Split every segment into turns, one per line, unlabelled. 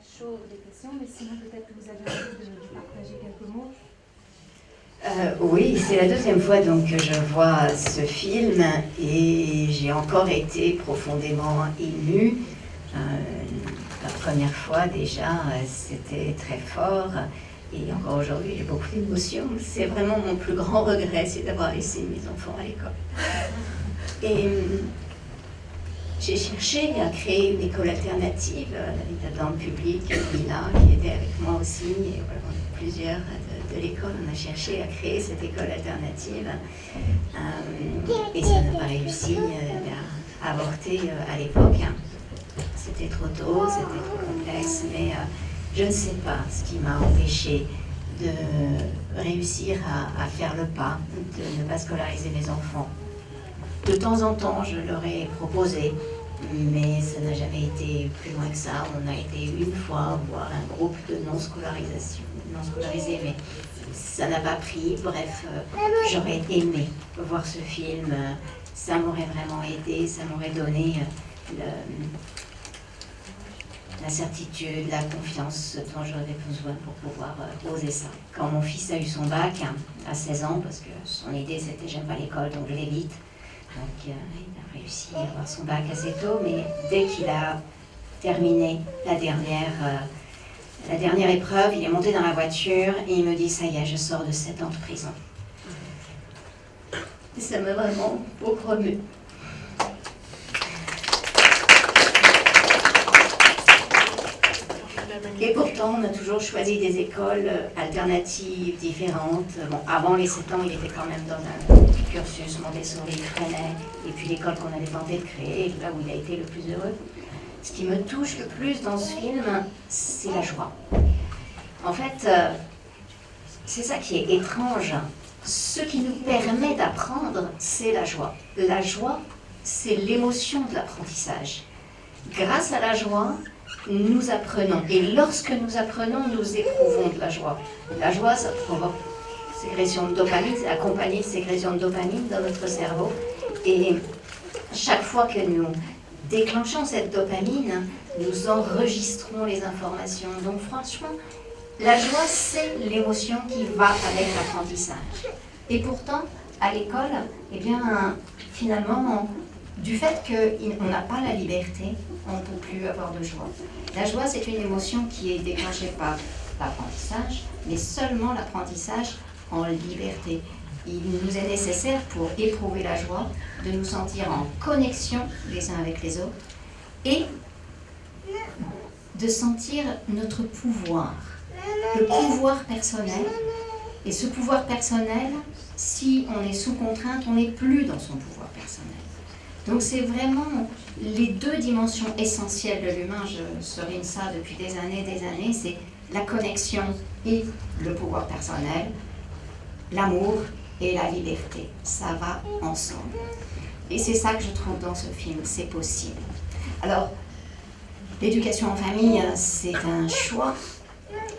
chaud des questions, mais sinon peut-être que vous avez envie de partager quelques mots.
Oui, c'est la deuxième fois donc que je vois ce film et j'ai encore été profondément émue. La première fois déjà, c'était très fort et encore aujourd'hui j'ai beaucoup d'émotions. C'est vraiment mon plus grand regret, c'est d'avoir laissé mes enfants à l'école. Et j'ai cherché à créer une école alternative dans le public, Lina qui était avec moi aussi, et voilà, plusieurs de l'école, on a cherché à créer cette école alternative et ça n'a pas réussi à avorter à l'époque. C'était trop tôt, c'était trop complexe, mais je ne sais pas ce qui m'a empêché de réussir à faire le pas, de ne pas scolariser mes enfants. De temps en temps, je leur ai proposé, mais ça n'a jamais été plus loin que ça. On a été une fois voir un groupe de non scolarisés, mais ça n'a pas pris. Bref, j'aurais aimé voir ce film. Ça m'aurait vraiment aidé, ça m'aurait donné la certitude, la confiance dont j'avais besoin pour pouvoir oser ça. Quand mon fils a eu son bac à 16 ans, parce que son idée c'était j'aime pas l'école donc je l'évite, donc il a réussi à avoir son bac assez tôt, mais dès qu'il a terminé la dernière épreuve, il est monté dans la voiture et il me dit ça y est, je sors de 7 ans de prison. Et ça m'a vraiment beaucoup remué. Et pourtant, on a toujours choisi des écoles alternatives, différentes. Bon, avant les 7 ans, il était quand même dans un cursus Montessori, Freinet, et puis l'école qu'on avait tenté de créer, là où il a été le plus heureux. Ce qui me touche le plus dans ce film, c'est la joie. En fait, c'est ça qui est étrange. Ce qui nous permet d'apprendre, c'est la joie. La joie, c'est l'émotion de l'apprentissage. Grâce à la joie, nous apprenons. Et lorsque nous apprenons, nous éprouvons de la joie. La joie, ça provoque sécrétion de dopamine, c'est accompagné de sécrétion de dopamine dans notre cerveau. Et chaque fois que nous déclenchons cette dopamine, nous enregistrons les informations. Donc franchement, la joie, c'est l'émotion qui va avec l'apprentissage. Et pourtant, à l'école, eh bien, finalement, du fait qu'on n'a pas la liberté, on ne peut plus avoir de joie. La joie, c'est une émotion qui est déclenchée par l'apprentissage, mais seulement l'apprentissage en liberté. Il nous est nécessaire, pour éprouver la joie, de nous sentir en connexion les uns avec les autres et de sentir notre pouvoir, le pouvoir personnel. Et ce pouvoir personnel, si on est sous contrainte, on n'est plus dans son pouvoir personnel. Donc c'est vraiment les deux dimensions essentielles de l'humain, je souligne ça depuis des années, c'est la connexion et le pouvoir personnel, l'amour et la liberté. Ça va ensemble. Et c'est ça que je trouve dans ce film, c'est possible. Alors, l'éducation en famille, c'est un choix.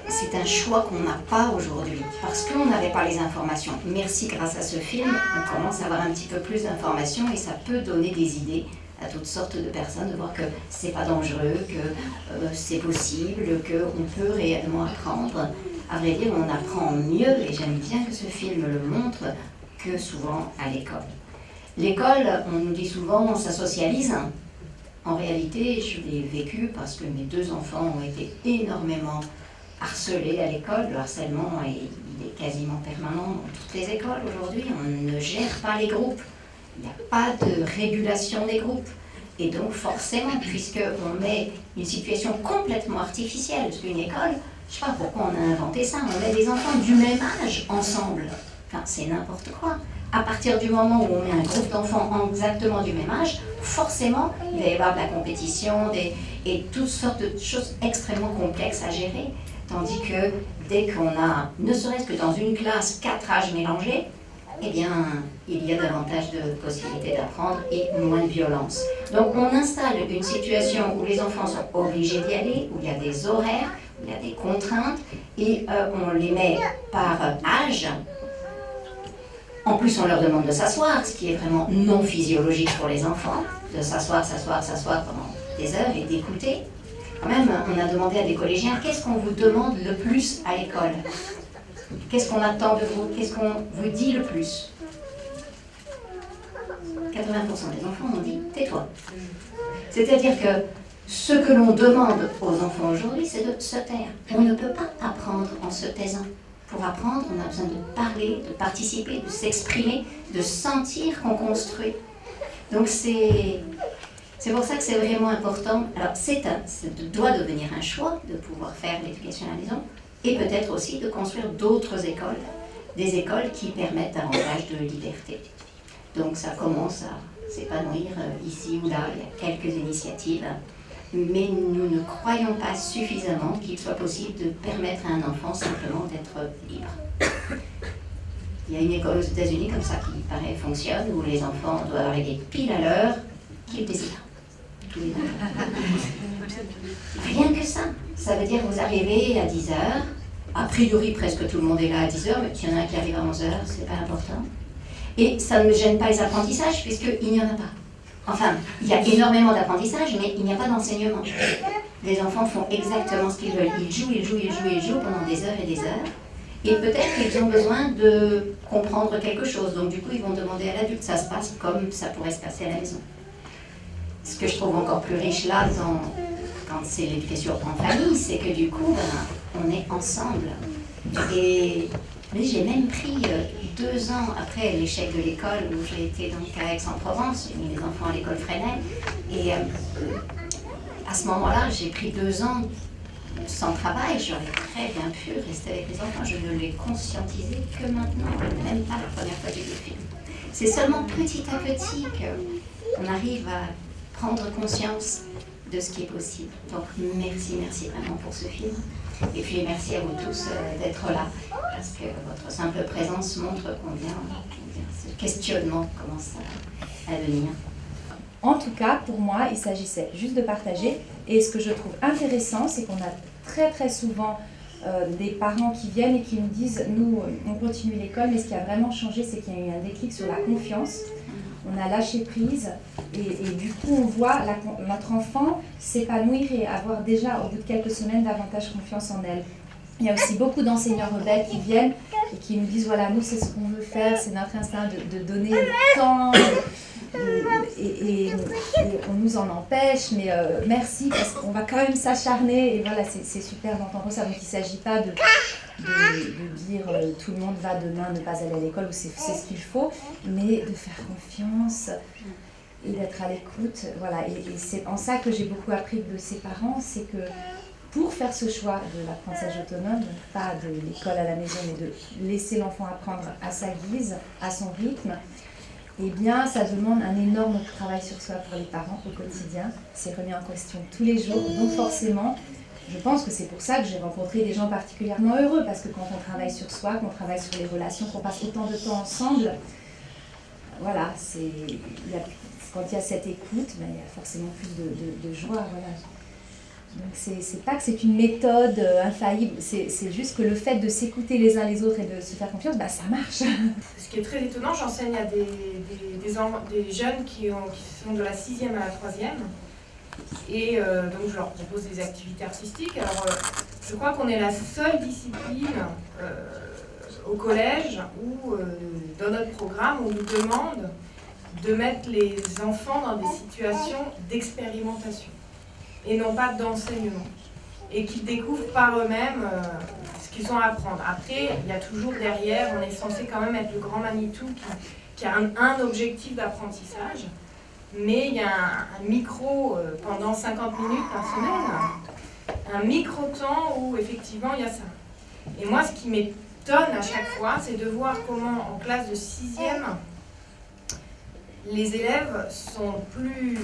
C'est un choix qu'on n'a pas aujourd'hui, parce qu'on n'avait pas les informations. Merci, grâce à ce film, on commence à avoir un petit peu plus d'informations et ça peut donner des idées à toutes sortes de personnes, de voir que c'est pas dangereux, que c'est possible, qu'on peut réellement apprendre. À vrai dire, on apprend mieux, et j'aime bien que ce film le montre, que souvent à l'école. L'école, on nous dit souvent, ça socialise. En réalité, je l'ai vécu parce que mes deux enfants ont été énormément harcelés à l'école. Le harcèlement il est quasiment permanent dans toutes les écoles aujourd'hui. On ne gère pas les groupes. Il n'y a pas de régulation des groupes. Et donc forcément, puisqu'on met une situation complètement artificielle, parce qu'une école, je ne sais pas pourquoi on a inventé ça, on met des enfants du même âge ensemble. Enfin, c'est n'importe quoi. À partir du moment où on met un groupe d'enfants exactement du même âge, forcément, il va y avoir de la compétition et toutes sortes de choses extrêmement complexes à gérer. Tandis que dès qu'on a, ne serait-ce que dans une classe, 4 âges mélangés, eh bien, il y a davantage de possibilités d'apprendre et moins de violence. Donc, on installe une situation où les enfants sont obligés d'y aller, où il y a des horaires, où il y a des contraintes, et on les met par âge. En plus, on leur demande de s'asseoir, ce qui est vraiment non physiologique pour les enfants, de s'asseoir pendant des heures et d'écouter. Quand même, on a demandé à des collégiens, qu'est-ce qu'on vous demande le plus à l'école? Qu'est-ce qu'on attend de vous? Qu'est-ce qu'on vous dit le plus? 80% des enfants ont dit, tais-toi. C'est-à-dire que ce que l'on demande aux enfants aujourd'hui, c'est de se taire. On ne peut pas apprendre en se taisant. Pour apprendre, on a besoin de parler, de participer, de s'exprimer, de sentir qu'on construit. Donc c'est pour ça que c'est vraiment important. Alors ça doit devenir un choix de pouvoir faire l'éducation à la maison et peut-être aussi de construire d'autres écoles, des écoles qui permettent davantage de liberté. Donc ça commence à s'épanouir ici ou là, il y a quelques initiatives, mais nous ne croyons pas suffisamment qu'il soit possible de permettre à un enfant simplement d'être libre. Il y a une école aux États-Unis comme ça qui paraît fonctionne, où les enfants doivent arriver pile à l'heure qu'ils désirent. Tous les Rien que ça. Ça veut dire que vous arrivez à 10h, a priori presque tout le monde est là à 10h, mais s'il y en a un qui arrive à 11h, c'est pas important. Et ça ne gêne pas les apprentissages puisqu'il n'y en a pas. Enfin, il y a énormément d'apprentissage, mais il n'y a pas d'enseignement. Les enfants font exactement ce qu'ils veulent. Ils jouent pendant des heures et des heures. Et peut-être qu'ils ont besoin de comprendre quelque chose. Donc du coup, ils vont demander à l'adulte. Ça se passe comme ça pourrait se passer à la maison. Ce que je trouve encore plus riche là, quand c'est l'éducation en famille, c'est que du coup, on est ensemble. Et j'ai même pris 2 ans après l'échec de l'école où j'ai été donc à Aix-en-Provence, j'ai mis les enfants à l'école Fresnel. Et à ce moment-là, j'ai pris 2 ans sans travail, j'aurais très bien pu rester avec les enfants. Je ne l'ai conscientisé que maintenant, même pas la première fois que j'ai vu le film. C'est seulement petit à petit qu'on arrive à prendre conscience de ce qui est possible. Donc merci vraiment pour ce film. Et puis merci à vous tous d'être là, parce que votre simple présence montre combien ce questionnement commence à venir.
En tout cas, pour moi, il s'agissait juste de partager. Et ce que je trouve intéressant, c'est qu'on a très souvent des parents qui viennent et qui nous disent « Nous, on continue l'école, mais ce qui a vraiment changé, c'est qu'il y a eu un déclic sur la confiance. On a lâché prise et du coup, on voit notre enfant s'épanouir et avoir déjà, au bout de quelques semaines, davantage confiance en elle. » Il y a aussi beaucoup d'enseignants rebelles qui viennent et qui nous disent « Voilà, nous, c'est ce qu'on veut faire, c'est notre instinct de donner le temps. » Et on nous en empêche, mais merci parce qu'on va quand même s'acharner et voilà, c'est super d'entendre ça. Donc il ne s'agit pas de dire tout le monde va demain ne pas aller à l'école ou c'est ce qu'il faut, mais de faire confiance et d'être à l'écoute. Voilà. Et c'est en ça que j'ai beaucoup appris de ses parents, c'est que pour faire ce choix de l'apprentissage autonome, pas de l'école à la maison, mais de laisser l'enfant apprendre à sa guise, à son rythme, eh bien, ça demande un énorme travail sur soi pour les parents au quotidien. C'est remis en question tous les jours. Donc forcément, je pense que c'est pour ça que j'ai rencontré des gens particulièrement heureux. Parce que quand on travaille sur soi, qu'on travaille sur les relations, qu'on passe autant de temps ensemble, voilà, quand il y a cette écoute, ben, il y a forcément plus de joie. Voilà. Donc c'est pas que c'est une méthode infaillible, c'est juste que le fait de s'écouter les uns les autres et de se faire confiance, bah ça marche.
Ce qui est très étonnant, j'enseigne à des jeunes qui sont de la 6e à la 3e et donc je leur propose des activités artistiques. Alors je crois qu'on est la seule discipline au collège où dans notre programme on nous demande de mettre les enfants dans des situations d'expérimentation et non pas d'enseignement, et qu'ils découvrent par eux-mêmes ce qu'ils ont à apprendre. Après, il y a toujours derrière, on est censé quand même être le grand Manitou qui a un objectif d'apprentissage, mais il y a un micro pendant 50 minutes par semaine, un micro-temps où effectivement il y a ça. Et moi, ce qui m'étonne à chaque fois, c'est de voir comment en classe de 6e, les élèves sont plus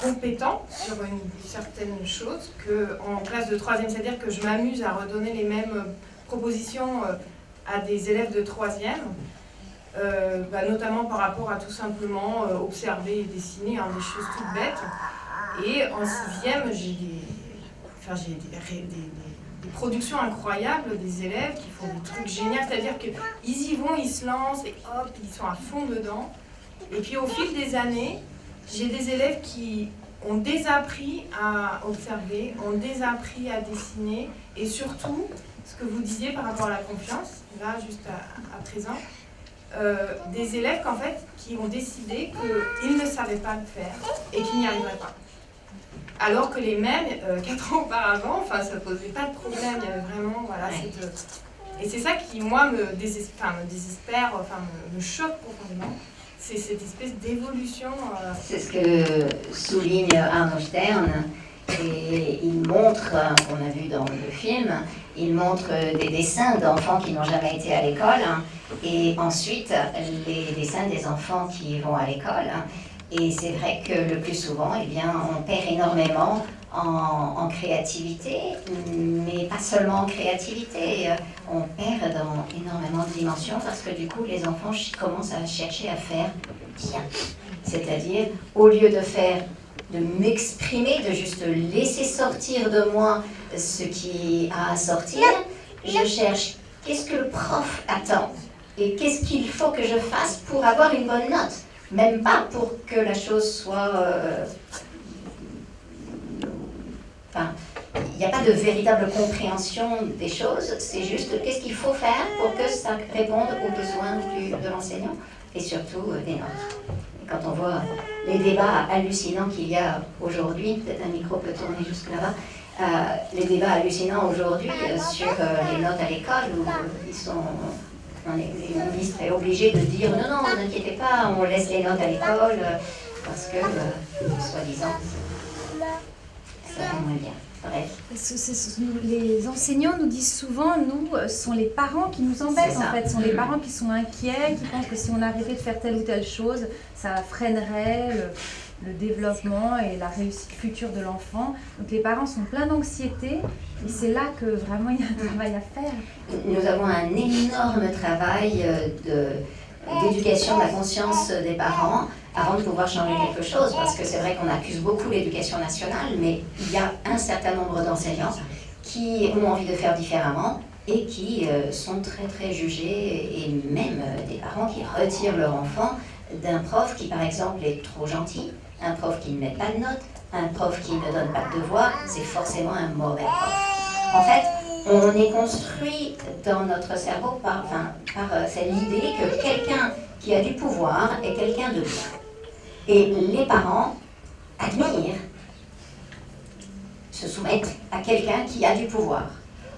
compétents sur une certaine chose qu'en classe de 3e, c'est-à-dire que je m'amuse à redonner les mêmes propositions à des élèves de 3e, notamment par rapport à tout simplement observer et dessiner des choses toutes bêtes. Et en 6e, j'ai des productions incroyables des élèves qui font des trucs géniaux, c'est-à-dire qu'ils y vont, ils se lancent et hop, ils sont à fond dedans. Et puis au fil des années, j'ai des élèves qui ont désappris à observer, ont désappris à dessiner, et surtout, ce que vous disiez par rapport à la confiance, là, juste à présent, des élèves qu'en fait, qui ont décidé qu'ils ne savaient pas le faire et qu'ils n'y arriveraient pas. Alors que les mêmes, 4 ans auparavant, enfin, ça ne posait pas de problème, il y avait vraiment, voilà, et c'est ça qui, moi, me désespère, enfin, me choque profondément. C'est cette espèce d'évolution.
C'est ce que souligne Arno Stern, et il montre, qu'on a vu dans le film, il montre des dessins d'enfants qui n'ont jamais été à l'école, et ensuite les dessins des enfants qui vont à l'école. Et c'est vrai que le plus souvent, eh bien, on perd énormément en créativité, mais pas seulement en créativité, on perd dans énormément de dimensions parce que du coup les enfants commencent à chercher à faire bien. C'est-à-dire, au lieu de m'exprimer, de juste laisser sortir de moi ce qui a à sortir, je cherche qu'est-ce que le prof attend et qu'est-ce qu'il faut que je fasse pour avoir une bonne note. Même pas pour que la chose soit... Enfin, il n'y a pas de véritable compréhension des choses, c'est juste qu'est-ce qu'il faut faire pour que ça réponde aux besoins de l'enseignant et surtout des notes. Et quand on voit les débats hallucinants qu'il y a aujourd'hui, peut-être un micro peut tourner jusque là-bas, les débats hallucinants aujourd'hui sur les notes à l'école où ils sont... Le ministre est obligé de dire non, non, n'inquiétez pas, on laisse les notes à l'école parce que, soi-disant, ça va moins bien. Bref.
Les enseignants nous disent souvent, nous, ce sont les parents qui nous embêtent en fait, ce sont les parents qui sont inquiets, qui pensent que si on arrêtait de faire telle ou telle chose, ça freinerait le développement et la réussite future de l'enfant. Donc les parents sont pleins d'anxiété et c'est là que vraiment il y a un travail à faire.
Nous avons un énorme travail d'éducation de la conscience des parents avant de pouvoir changer quelque chose, parce que c'est vrai qu'on accuse beaucoup l'éducation nationale, mais il y a un certain nombre d'enseignants qui ont envie de faire différemment et qui sont très très jugés, et même des parents qui retirent leur enfant d'un prof qui par exemple est trop gentil, un prof qui ne met pas de notes, un prof qui ne donne pas de devoirs, c'est forcément un mauvais prof. En fait, on est construit dans notre cerveau par cette idée que quelqu'un qui a du pouvoir est quelqu'un de bien. Et les parents admirent, se soumettent à quelqu'un qui a du pouvoir.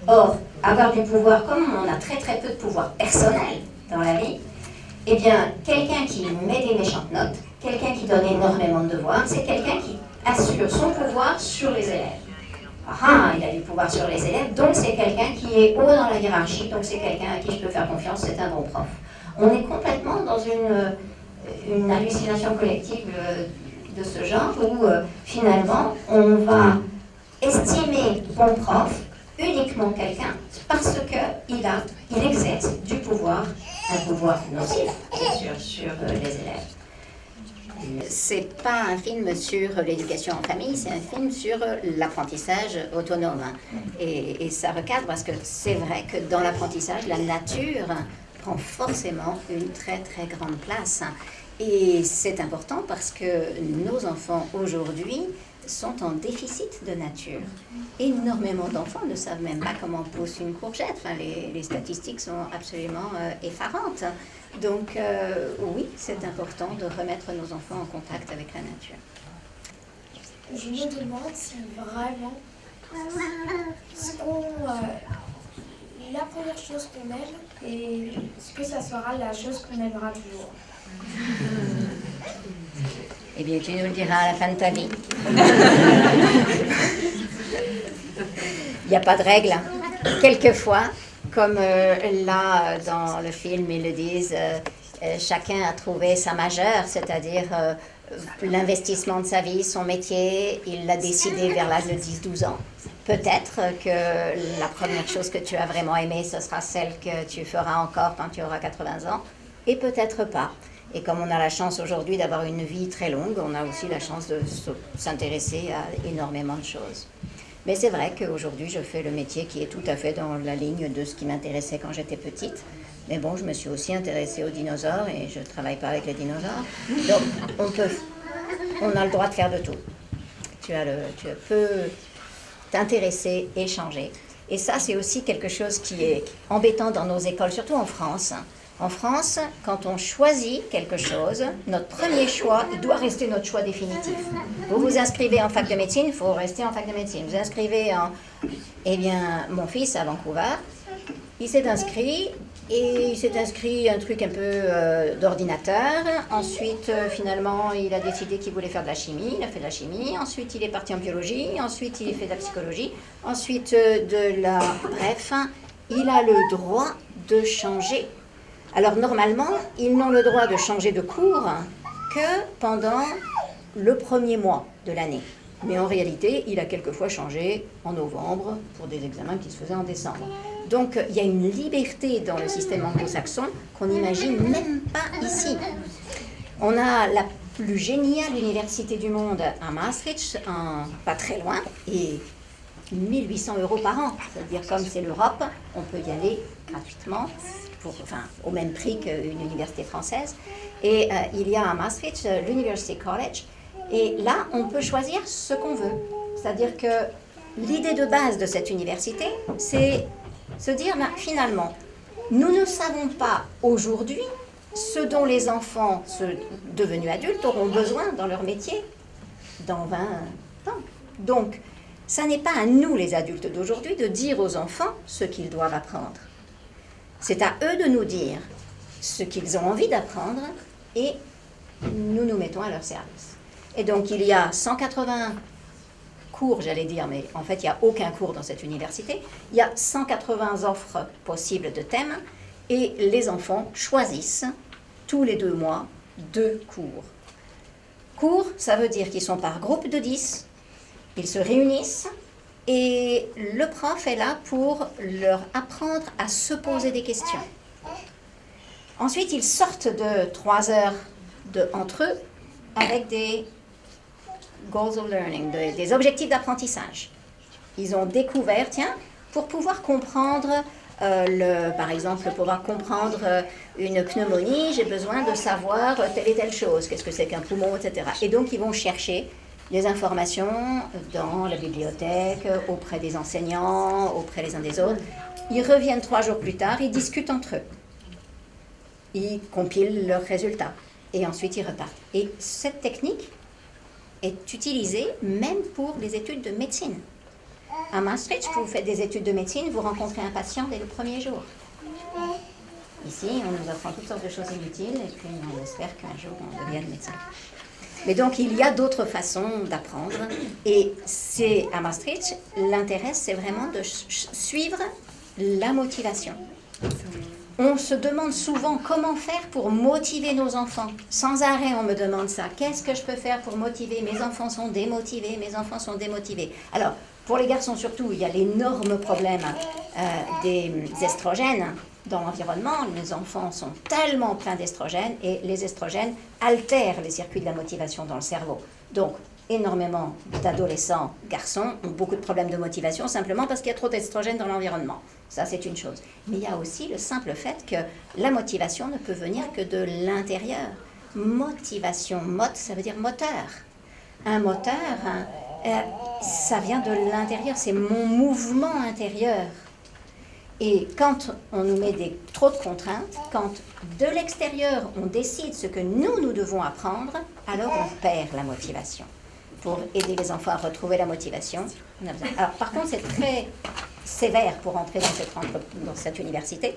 Or, avoir du pouvoir, comme on a très très peu de pouvoir personnel dans la vie, eh bien, quelqu'un qui met des méchantes notes, quelqu'un qui donne énormément de devoirs, c'est quelqu'un qui assure son pouvoir sur les élèves. Ah, il a du pouvoir sur les élèves, donc c'est quelqu'un qui est haut dans la hiérarchie, donc c'est quelqu'un à qui je peux faire confiance, c'est un bon prof. On est complètement dans une hallucination collective de ce genre où finalement on va estimer bon prof uniquement quelqu'un parce qu'il exerce du pouvoir, un pouvoir nocif bien sûr sur les élèves. C'est pas un film sur l'éducation en famille, c'est un film sur l'apprentissage autonome. Et ça recadre parce que c'est vrai que dans l'apprentissage, la nature prend forcément une très très grande place. Et c'est important parce que nos enfants aujourd'hui sont en déficit de nature. Énormément d'enfants ne savent même pas comment pousse une courgette. Enfin, les statistiques sont absolument effarantes. Donc oui, c'est important de remettre nos enfants en contact avec la nature.
Je me demande si vraiment la première chose qu'on aime et ce que ça sera la chose qu'on aimera toujours.
Eh bien, tu nous le diras à la fin de ta vie. Il n'y a pas de règle. Quelquefois, comme là dans le film ils le disent, chacun a trouvé sa majeure, c'est-à-dire l'investissement de sa vie, son métier, il l'a décidé vers l'âge de 10-12 ans. Peut-être que la première chose que tu as vraiment aimée, ce sera celle que tu feras encore quand tu auras 80 ans, et peut-être pas. Et comme on a la chance aujourd'hui d'avoir une vie très longue, on a aussi la chance de s'intéresser à énormément de choses. Mais c'est vrai qu'aujourd'hui, je fais le métier qui est tout à fait dans la ligne de ce qui m'intéressait quand j'étais petite. Mais bon, je me suis aussi intéressée aux dinosaures et je ne travaille pas avec les dinosaures. Donc, on a le droit de faire de tout. tu peux t'intéresser, échanger. Et ça, c'est aussi quelque chose qui est embêtant dans nos écoles, surtout en France. En France, quand on choisit quelque chose, notre premier choix, il doit rester notre choix définitif. Vous vous inscrivez en fac de médecine, il faut rester en fac de médecine. Vous inscrivez en... Eh bien, mon fils à Vancouver, il s'est inscrit un truc un peu d'ordinateur. Ensuite, finalement, il a décidé qu'il voulait faire de la chimie. Il a fait de la chimie. Ensuite, il est parti en biologie. Ensuite, il a fait de la psychologie. Ensuite, Bref, il a le droit de changer. Alors, normalement, ils n'ont le droit de changer de cours que pendant le premier mois de l'année. Mais en réalité, il a quelquefois changé en novembre pour des examens qui se faisaient en décembre. Donc, il y a une liberté dans le système anglo-saxon qu'on n'imagine même pas ici. On a la plus géniale université du monde à Maastricht, pas très loin, et 1 800 € par an. C'est-à-dire, comme c'est l'Europe, on peut y aller gratuitement, au même prix qu'une université française. Et il y a à Maastricht l'University College. Et là, on peut choisir ce qu'on veut. C'est-à-dire que l'idée de base de cette université, c'est se dire, finalement, nous ne savons pas aujourd'hui ce dont les enfants devenus adultes auront besoin dans leur métier dans 20 ans. Donc, ça n'est pas à nous, les adultes d'aujourd'hui, de dire aux enfants ce qu'ils doivent apprendre. C'est à eux de nous dire ce qu'ils ont envie d'apprendre et nous nous mettons à leur service. Et donc, il y a 180 cours, j'allais dire, mais en fait, il n'y a aucun cours dans cette université. Il y a 180 offres possibles de thèmes et les enfants choisissent tous les 2 mois 2 cours. Cours, ça veut dire qu'ils sont par groupe de 10, ils se réunissent et le prof est là pour leur apprendre à se poser des questions. Ensuite, ils sortent de 3 heures entre eux avec des goals of learning, des objectifs d'apprentissage. Ils ont découvert, pour pouvoir comprendre, par exemple, pour pouvoir comprendre une pneumonie, j'ai besoin de savoir telle et telle chose, qu'est-ce que c'est qu'un poumon, etc. Et donc, ils vont chercher des informations dans la bibliothèque, auprès des enseignants, auprès les uns des autres. Ils reviennent 3 jours plus tard, ils discutent entre eux. Ils compilent leurs résultats. Et ensuite, ils repartent. Et cette technique est utilisée même pour les études de médecine. À Maastricht, vous faites des études de médecine, vous rencontrez un patient dès le premier jour. Ici, on nous apprend toutes sortes de choses inutiles et puis on espère qu'un jour on devienne médecin. Mais donc, il y a d'autres façons d'apprendre. Et c'est à Maastricht, l'intérêt, c'est vraiment de suivre la motivation. On se demande souvent comment faire pour motiver nos enfants. Sans arrêt, on me demande ça. Qu'est-ce que je peux faire pour motiver? Mes enfants sont démotivés, mes enfants sont démotivés. Alors, pour les garçons surtout, il y a l'énorme problème des estrogènes dans l'environnement. Les enfants sont tellement pleins d'estrogènes et les estrogènes altèrent les circuits de la motivation dans le cerveau. Donc, énormément d'adolescents garçons ont beaucoup de problèmes de motivation simplement parce qu'il y a trop d'estrogènes dans l'environnement. Ça, c'est une chose. Mais il y a aussi le simple fait que la motivation ne peut venir que de l'intérieur. Motivation, ça veut dire moteur. Un moteur, ça vient de l'intérieur, c'est mon mouvement intérieur. Et quand on nous met trop de contraintes, quand de l'extérieur on décide ce que nous devons apprendre, alors on perd la motivation. Pour aider les enfants à retrouver la motivation, on a besoin. Alors, par contre, c'est très sévère pour entrer dans cette université.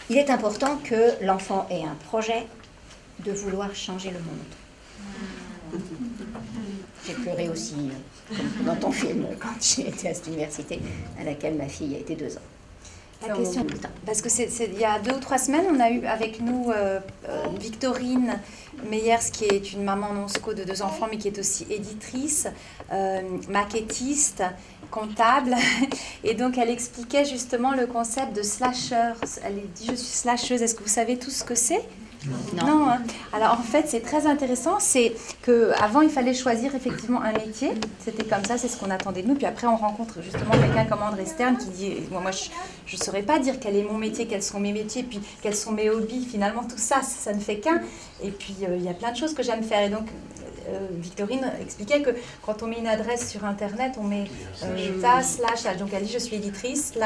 Il est important que l'enfant ait un projet de vouloir changer le monde. J'ai pleuré aussi, comme dans ton film, quand j'ai été à cette université à laquelle ma fille a été 2 ans.
La question, parce que il y a 2 ou 3 semaines, on a eu avec nous Victorine Meyers, qui est une maman non-sco de 2 enfants, mais qui est aussi éditrice, maquettiste, comptable. Et donc, elle expliquait justement le concept de slasher. Elle dit, je suis slasheuse. Est-ce que vous savez tout ce que c'est? Non, hein. Alors en fait, c'est très intéressant. C'est qu'avant, il fallait choisir effectivement un métier. C'était comme ça, c'est ce qu'on attendait de nous. Puis après, on rencontre justement quelqu'un comme André Stern qui dit moi, je ne saurais pas dire quel est mon métier, quels sont mes métiers, puis quels sont mes hobbies. Finalement, tout ça, ça ne fait qu'un. Et puis, il y a plein de choses que j'aime faire. Et donc, Victorine expliquait que quand on met une adresse sur Internet, on met ta /. Donc, elle dit je suis éditrice /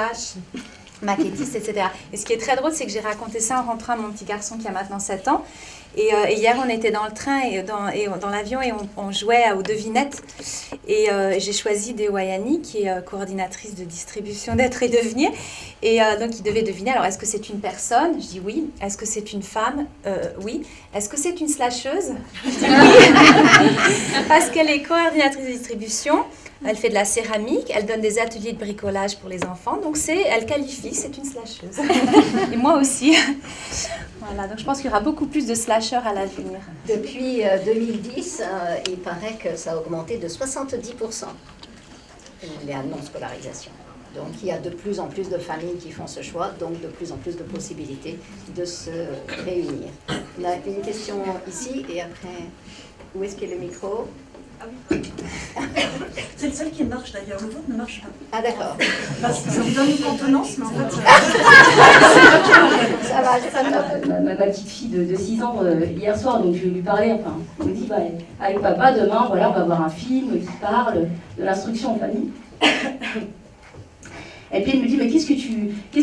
maquettiste, etc. Et ce qui est très drôle, c'est que j'ai raconté ça en rentrant à mon petit garçon qui a maintenant 7 ans. Et hier, on était dans le train et dans l'avion et on jouait aux devinettes. Et j'ai choisi Dewayani, qui est coordinatrice de distribution d'être et devenir. Et donc, il devait deviner, alors, est-ce que c'est une personne? Je dis oui. Est-ce que c'est une femme? Oui. Est-ce que c'est une slasheuse? Je dis oui. Parce qu'elle est coordinatrice de distribution. Elle fait de la céramique, elle donne des ateliers de bricolage pour les enfants, donc elle qualifie, c'est une slasheuse. Et moi aussi. Voilà, donc je pense qu'il y aura beaucoup plus de slasheurs à l'avenir.
Depuis 2010, il paraît que ça a augmenté de 70%, les non-scolarisations. Donc il y a de plus en plus de familles qui font ce choix, donc de plus en plus de possibilités de se réunir. On a une question ici et après, où est-ce qu'est le micro?
Ah oui. C'est le seul qui marche d'ailleurs, le vôtre ne marche pas.
Ah d'accord.
Parce que ça vous donne une contenance, mais en fait...
Ça va, j'ai pas de...
Ma petite fille de 6 ans, hier soir, donc je lui parlais, enfin, elle me dit, bah, avec papa, demain, voilà, on va voir un film qui parle de l'instruction en famille. Et puis elle me dit, mais qu'est-ce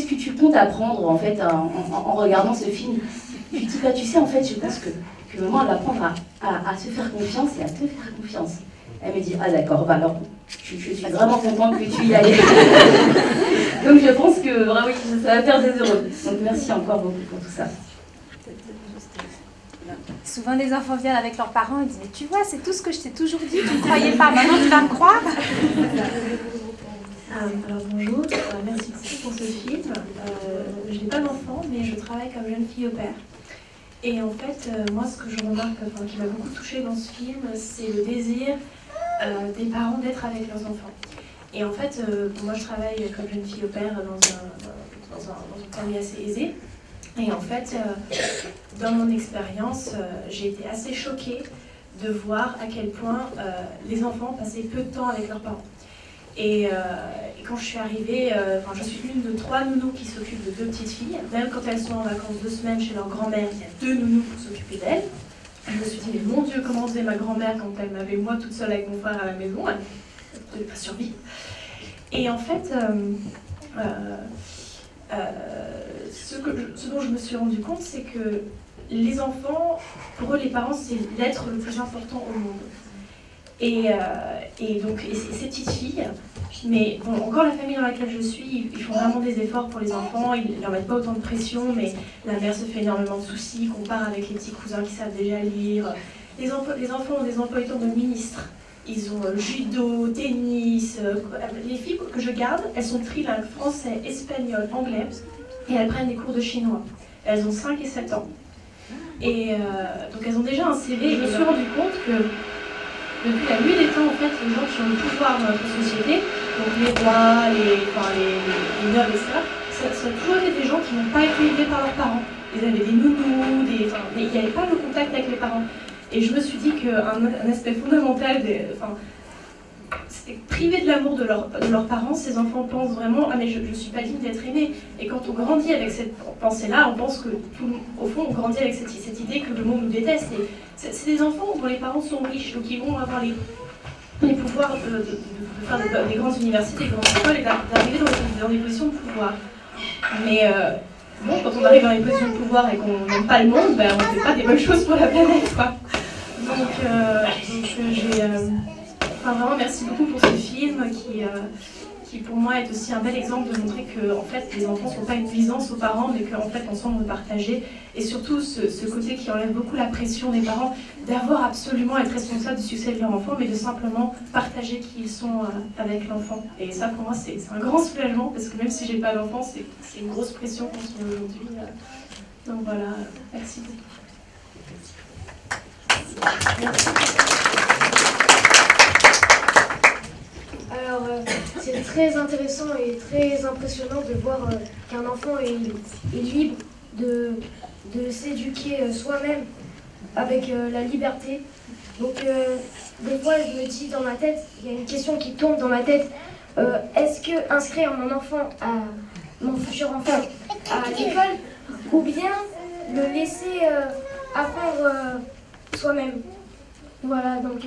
que tu comptes apprendre en fait en regardant ce film? Je lui dis, bah tu sais, en fait, je pense que maman, elle va apprendre à se faire confiance et à te faire confiance. Elle me dit, ah d'accord, bah alors, je suis vraiment contente que tu y ailles. Donc je pense que vraiment, oui, ça va faire des heureux. Donc merci encore beaucoup pour tout ça.
Souvent, les enfants viennent avec leurs parents et disent « Mais tu vois, c'est tout ce que je t'ai toujours dit, tu ne croyais pas, maintenant tu vas me croire ?»
Alors bonjour, merci beaucoup pour ce film. Je n'ai pas d'enfant, mais je travaille comme jeune fille au père. Et en fait, moi, ce que je remarque, qui m'a beaucoup touchée dans ce film, c'est le désir des parents d'être avec leurs enfants. Et en fait, moi, je travaille comme jeune fille au père dans une famille assez aisée. Et en fait, dans mon expérience, j'ai été assez choquée de voir à quel point les enfants passaient peu de temps avec leurs parents. Et quand je suis arrivée, je suis une de 3 nounous qui s'occupent de 2 petites filles. Même quand elles sont en vacances 2 semaines chez leur grand-mère, il y a 2 nounous pour s'occuper d'elles. Je me suis dit, mais mon Dieu, comment faisait ma grand-mère quand elle m'avait moi toute seule avec mon frère à la maison? Elle ne devait pas survivre. Et en fait, ce dont je me suis rendu compte, c'est que les enfants, pour eux, les parents, c'est l'être le plus important au monde. Et ces petites filles, mais bon, encore la famille dans laquelle je suis, ils font vraiment des efforts pour les enfants, ils ne leur mettent pas autant de pression, mais la mère se fait énormément de soucis, compare avec les petits cousins qui savent déjà lire. Les enfants ont des emplois du temps de ministres. Ils ont judo, tennis. Les filles que je garde, elles sont trilingues, français, espagnol, anglais, et elles prennent des cours de chinois. Elles ont 5 et 7 ans. Et donc elles ont déjà un CV, et je me suis rendu compte que depuis la nuit des temps, en fait, les gens qui ont le pouvoir dans notre société, donc les rois, les nobles, etc., ça a toujours été des gens qui n'ont pas été élevés par leurs parents. Ils avaient des nounous, mais il n'y avait pas le contact avec les parents. Et je me suis dit qu'un aspect fondamental, c'était privé de l'amour de leurs parents, ces enfants pensent vraiment « Ah mais je ne suis pas digne d'être aimé ». Et quand on grandit avec cette pensée-là, on pense que, au fond, on grandit avec cette idée que le monde nous déteste. Et c'est des enfants dont les parents sont riches, donc ils vont avoir les pouvoirs de faire des grandes universités, des grandes écoles et d'arriver dans des positions de pouvoir. Mais bon, quand on arrive dans une position de pouvoir et qu'on n'aime pas le monde, on ne fait pas des bonnes choses pour la planète, quoi. Donc j'ai... vraiment, merci beaucoup pour ce film qui pour moi est aussi un bel exemple de montrer que en fait, les enfants ne sont pas une nuisance aux parents, mais qu'en fait, ensemble, on peut partager. Et surtout, ce côté qui enlève beaucoup la pression des parents d'avoir absolument à être responsable du succès de leur enfant, mais de simplement partager qui ils sont avec l'enfant. Et ça, pour moi, c'est un grand soulagement, parce que même si j'ai pas d'enfant, c'est une grosse pression qu'on se met aujourd'hui. Donc voilà, merci beaucoup. Merci.
Alors, c'est très intéressant et très impressionnant de voir qu'un enfant est libre de s'éduquer soi-même avec la liberté. Donc des fois je me dis dans ma tête, il y a une question qui tombe dans ma tête, est-ce que inscrire mon futur enfant à l'école ou bien le laisser apprendre soi-même. Voilà, donc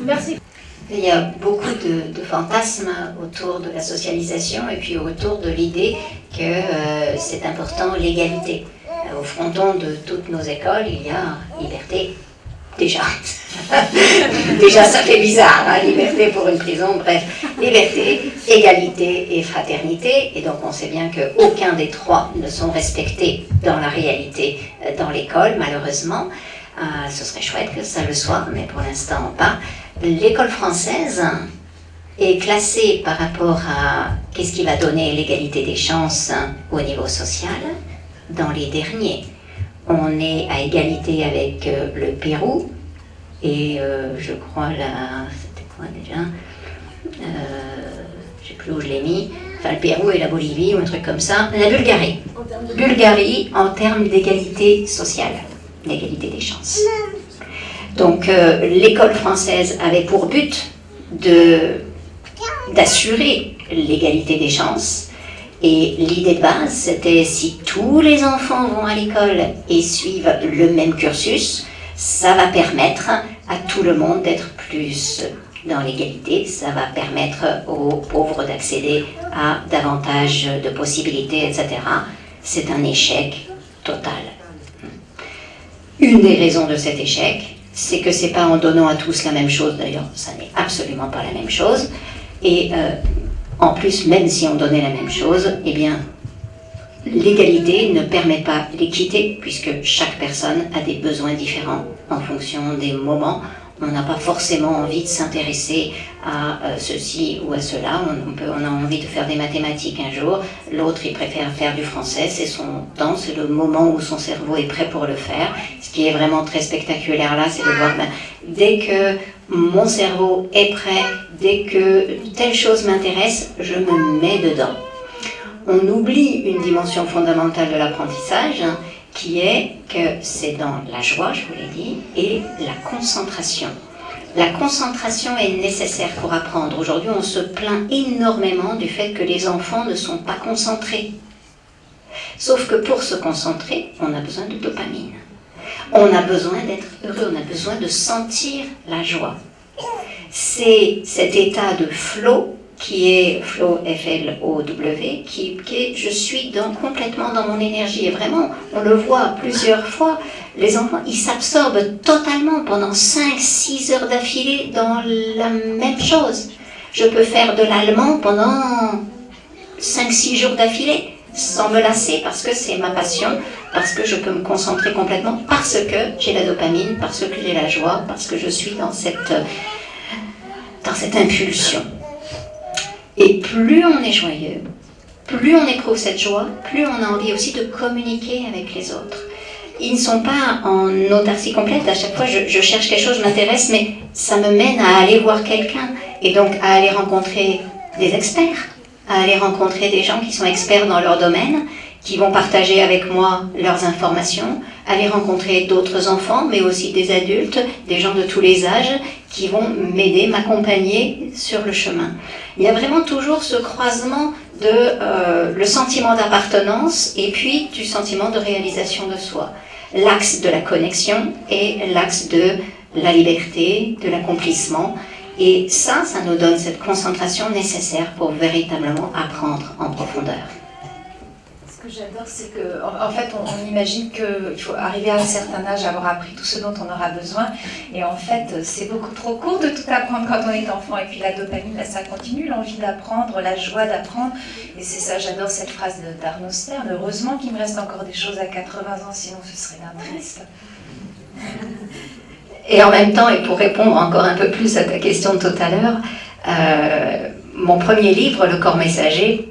merci.
Il y a beaucoup de fantasmes autour de la socialisation et puis autour de l'idée que c'est important l'égalité. Au fronton de toutes nos écoles, il y a liberté. Déjà. Déjà, ça fait bizarre, hein, liberté pour une prison, bref. Liberté, égalité et fraternité. Et donc, on sait bien qu'aucun des trois ne sont respectés dans la réalité dans l'école, malheureusement. Ce serait chouette que ça le soit, mais pour l'instant, pas. L'école française est classée par rapport à qu'est-ce qui va donner l'égalité des chances au niveau social dans les derniers. On est à égalité avec le Pérou et je crois c'était quoi déjà je ne sais plus où je l'ai mis, enfin le Pérou et la Bolivie ou un truc comme ça, la Bulgarie. Bulgarie en termes d'égalité sociale, d'égalité des chances. Donc l'école française avait pour but d'assurer l'égalité des chances. Et l'idée de base, c'était si tous les enfants vont à l'école et suivent le même cursus, ça va permettre à tout le monde d'être plus dans l'égalité, ça va permettre aux pauvres d'accéder à davantage de possibilités, etc. C'est un échec total. Une des raisons de cet échec, c'est que c'est pas en donnant à tous la même chose, d'ailleurs, ça n'est absolument pas la même chose, et en plus, même si on donnait la même chose, eh bien, l'égalité ne permet pas l'équité, puisque chaque personne a des besoins différents en fonction des moments. On n'a pas forcément envie de s'intéresser à ceci ou à cela. On a envie de faire des mathématiques un jour, l'autre il préfère faire du français, c'est son temps, c'est le moment où son cerveau est prêt pour le faire. Ce qui est vraiment très spectaculaire là, c'est de voir, dès que mon cerveau est prêt, dès que telle chose m'intéresse, je me mets dedans. On oublie une dimension fondamentale de l'apprentissage, qui est que c'est dans la joie, je vous l'ai dit, et la concentration. La concentration est nécessaire pour apprendre. Aujourd'hui, on se plaint énormément du fait que les enfants ne sont pas concentrés. Sauf que pour se concentrer, on a besoin de dopamine. On a besoin d'être heureux, on a besoin de sentir la joie. C'est cet état de flow, qui est flow, F-L-O-W, qui est je suis complètement dans mon énergie. Et vraiment, on le voit plusieurs fois, les enfants, ils s'absorbent totalement pendant 5-6 heures d'affilée dans la même chose. Je peux faire de l'allemand pendant 5-6 jours d'affilée, sans me lasser, parce que c'est ma passion, parce que je peux me concentrer complètement, parce que j'ai la dopamine, parce que j'ai la joie, parce que je suis dans cette impulsion. Et plus on est joyeux, plus on éprouve cette joie, plus on a envie aussi de communiquer avec les autres. Ils ne sont pas en autarcie complète. À chaque fois, je cherche quelque chose, je m'intéresse, mais ça me mène à aller voir quelqu'un et donc à aller rencontrer des experts, à aller rencontrer des gens qui sont experts dans leur domaine, qui vont partager avec moi leurs informations, aller rencontrer d'autres enfants, mais aussi des adultes, des gens de tous les âges, qui vont m'aider, m'accompagner sur le chemin. Il y a vraiment toujours ce croisement de le sentiment d'appartenance et puis du sentiment de réalisation de soi. L'axe de la connexion et l'axe de la liberté, de l'accomplissement. Et ça nous donne cette concentration nécessaire pour véritablement apprendre en profondeur.
Ce que j'adore, c'est qu'en fait, on imagine qu'il faut arriver à un certain âge, avoir appris tout ce dont on aura besoin. Et en fait, c'est beaucoup trop court de tout apprendre quand on est enfant. Et puis la dopamine, là, ça continue, l'envie d'apprendre, la joie d'apprendre. Et c'est ça, j'adore cette phrase d'Arnaud Stern. Heureusement qu'il me reste encore des choses à 80 ans, sinon ce serait d'un triste.
Et en même temps, et pour répondre encore un peu plus à ta question de tout à l'heure, mon premier livre, Le corps messager,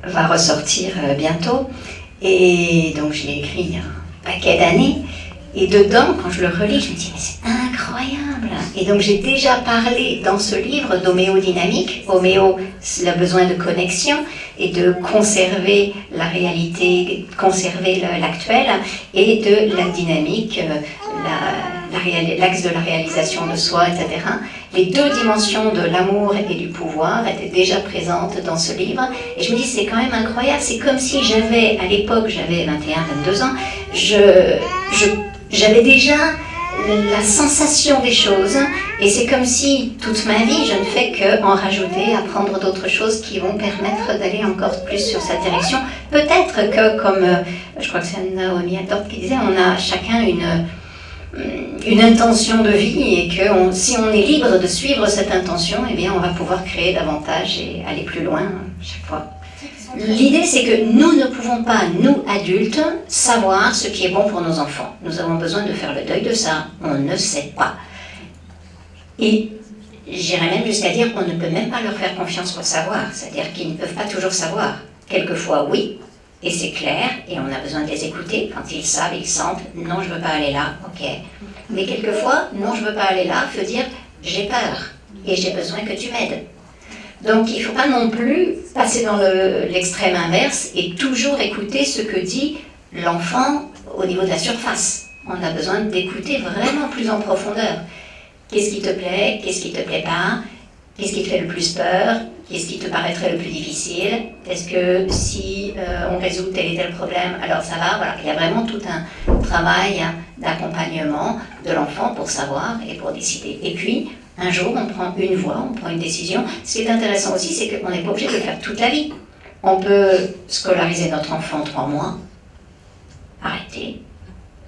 va ressortir bientôt. Et donc je l'ai écrit il y a un paquet d'années. Et dedans, quand je le relis, je me dis, mais c'est incroyable. Et donc j'ai déjà parlé dans ce livre d'homéodynamique. Homéo, c'est le besoin de connexion. et de conserver la réalité, conserver l'actuel, et de la dynamique, l'axe de la réalisation de soi, etc. Les deux dimensions de l'amour et du pouvoir étaient déjà présentes dans ce livre, et je me dis c'est quand même incroyable, c'est comme si j'avais, à l'époque j'avais 21-22 ans, j'avais déjà la sensation des choses, et c'est comme si toute ma vie je ne fais qu'en rajouter, apprendre d'autres choses qui vont permettre d'aller encore plus sur cette direction. Peut-être que, comme je crois que c'est Naomi Adorf qui disait, on a chacun une intention de vie, et que si on est libre de suivre cette intention, eh bien on va pouvoir créer davantage et aller plus loin chaque fois. L'idée, c'est que nous ne pouvons pas, nous adultes, savoir ce qui est bon pour nos enfants. Nous avons besoin de faire le deuil de ça. On ne sait pas. Et j'irais même jusqu'à dire qu'on ne peut même pas leur faire confiance pour savoir. C'est-à-dire qu'ils ne peuvent pas toujours savoir. Quelquefois, oui, et c'est clair, et on a besoin de les écouter. Quand ils savent, ils sentent, non, je ne veux pas aller là, ok. Mais quelquefois, non, je ne veux pas aller là, veut dire, j'ai peur, et j'ai besoin que tu m'aides. Donc il ne faut pas non plus passer dans l'extrême inverse et toujours écouter ce que dit l'enfant au niveau de la surface. On a besoin d'écouter vraiment plus en profondeur. Qu'est-ce qui te plaît? Qu'est-ce qui ne te plaît pas? Qu'est-ce qui te fait le plus peur? Qu'est-ce qui te paraîtrait le plus difficile? Est-ce que si on résout tel et tel problème, alors ça va? Voilà. Il y a vraiment tout un travail d'accompagnement de l'enfant pour savoir et pour décider. Et puis, un jour, on prend une voie, on prend une décision. Ce qui est intéressant aussi, c'est qu'on n'est pas obligé de le faire toute la vie. On peut scolariser notre enfant 3 mois, arrêter,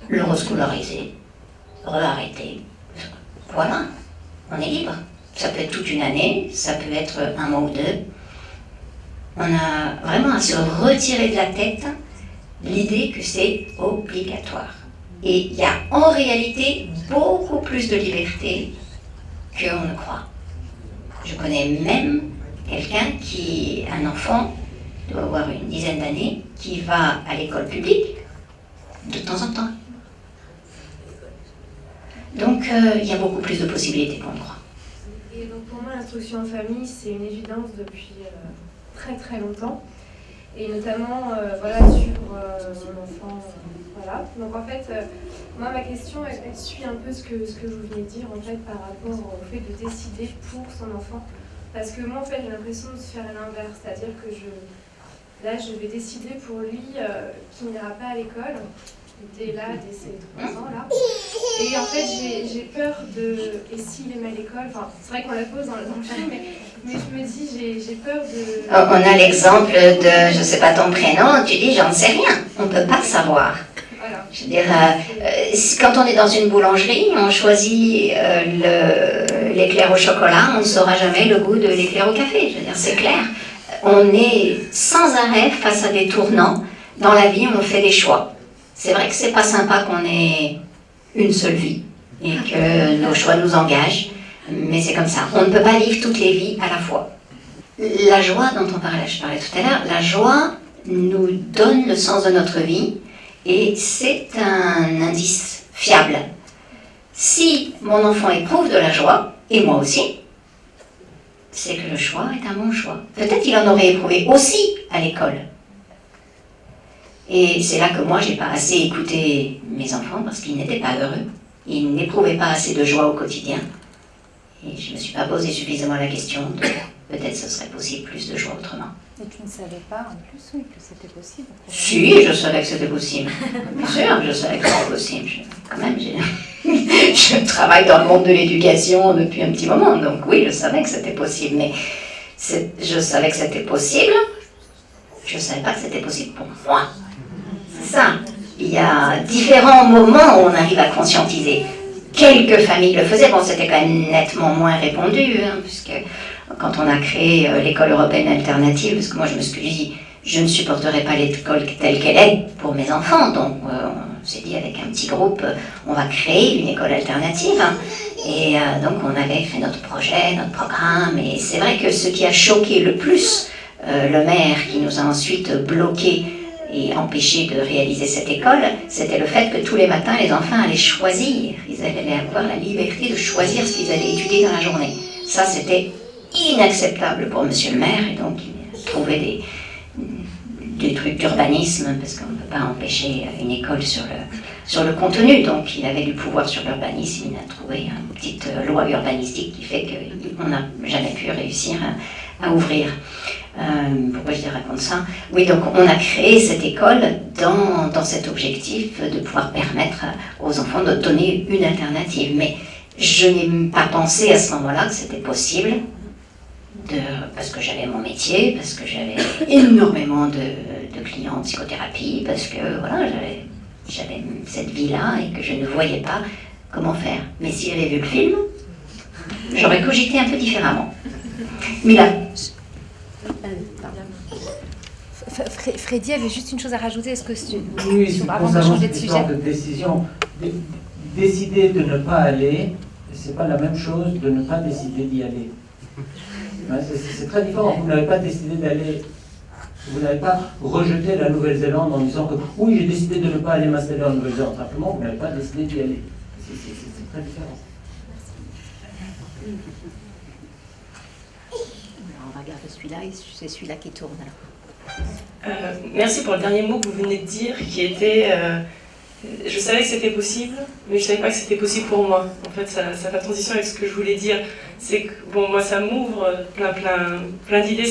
le rescolariser, re-arrêter. Voilà, on est libre. Ça peut être toute une année, ça peut être 1 mois ou 2. On a vraiment à se retirer de la tête l'idée que c'est obligatoire. Et il y a en réalité beaucoup plus de liberté qu'on ne croit. Je connais même quelqu'un un enfant, doit avoir une dizaine d'années, qui va à l'école publique de temps en temps. Donc il y a beaucoup plus de possibilités qu'on ne croit.
Et donc pour moi, l'instruction en famille, c'est une évidence depuis très très longtemps. Et notamment, voilà, suivre mon enfant, voilà. Donc en fait, moi ma question, elle suit un peu ce que vous venez de dire en fait par rapport au fait de décider pour son enfant. Parce que moi en fait, j'ai l'impression de faire l'inverse, c'est-à-dire que là, je vais décider pour lui qu'il n'ira pas à l'école, dès ses 3 ans là. Et en fait, j'ai peur de... Et s'il aime à l'école, enfin, c'est vrai qu'on la pose dans le film, mais je me dis, j'ai peur de...
On a l'exemple de, je ne sais pas ton prénom, tu dis, j'en sais rien. On ne peut pas savoir. Voilà. Je veux dire, quand on est dans une boulangerie, on choisit l'éclair au chocolat, on ne saura jamais le goût de l'éclair au café. Je veux dire, c'est clair. On est sans arrêt face à des tournants. Dans la vie, on fait des choix. C'est vrai que c'est pas sympa qu'on ait une seule vie et que nos choix nous engagent, mais c'est comme ça. On ne peut pas vivre toutes les vies à la fois. La joie dont je parlais tout à l'heure, la joie nous donne le sens de notre vie et c'est un indice fiable. Si mon enfant éprouve de la joie, et moi aussi, c'est que le choix est un bon choix. Peut-être qu'il en aurait éprouvé aussi à l'école. Et c'est là que moi, je n'ai pas assez écouté mes enfants parce qu'ils n'étaient pas heureux. Ils n'éprouvaient pas assez de joie au quotidien. Et je ne me suis pas posé suffisamment la question de peut-être ce serait possible plus de joie autrement.
Et tu ne savais pas en plus, oui, que c'était possible?
Si, je savais que c'était possible. Bien sûr, je savais que c'était possible. Quand même, je travaille dans le monde de l'éducation depuis un petit moment, donc oui, je savais que c'était possible. Mais je savais que c'était possible. Je ne savais pas que c'était possible pour moi. C'est ça. Il y a différents moments où on arrive à conscientiser. Quelques familles le faisaient, bon, c'était quand même nettement moins répandu, hein, puisque quand on a créé l'école européenne alternative, parce que moi je me suis dit, je ne supporterai pas l'école telle qu'elle est pour mes enfants, donc on s'est dit avec un petit groupe, on va créer une école alternative, hein, et donc on avait fait notre projet, notre programme, et c'est vrai que ce qui a choqué le plus le maire, qui nous a ensuite bloqué et empêché de réaliser cette école, c'était le fait que tous les matins, les enfants allaient choisir. Ils allaient avoir la liberté de choisir ce qu'ils allaient étudier dans la journée. Ça, c'était inacceptable pour monsieur le maire, et donc il a trouvé des trucs d'urbanisme, parce qu'on ne peut pas empêcher une école sur le contenu, donc il avait du pouvoir sur l'urbanisme, il a trouvé une petite loi urbanistique qui fait qu'on n'a jamais pu réussir à ouvrir. Pourquoi je raconte ça? Oui, donc on a créé cette école dans cet objectif de pouvoir permettre aux enfants de donner une alternative. Mais je n'ai pas pensé à ce moment-là que c'était possible, parce que j'avais mon métier, parce que j'avais énormément de clients en psychothérapie, parce que voilà, j'avais cette vie-là et que je ne voyais pas comment faire. Mais si j'avais vu le film, j'aurais cogité un peu différemment. Mais là...
Freddy avait juste une chose à rajouter. Est-ce que
avant de changer de sujet, de décision, décider de ne pas aller, c'est pas la même chose de ne pas décider d'y aller. Ouais, c'est très différent. Vous n'avez pas décidé d'aller, vous n'avez pas rejeté la Nouvelle-Zélande en disant que oui, j'ai décidé de ne pas aller m'installer en Nouvelle-Zélande. Simplement, vous n'avez pas décidé d'y aller. C'est très différent.
On va garder celui-là et c'est celui-là qui tourne alors.
Merci pour le dernier mot que vous venez de dire, qui était je savais que c'était possible, mais je savais pas que c'était possible pour moi. En fait, ça fait transition avec ce que je voulais dire. C'est que, bon, moi, ça m'ouvre plein d'idées.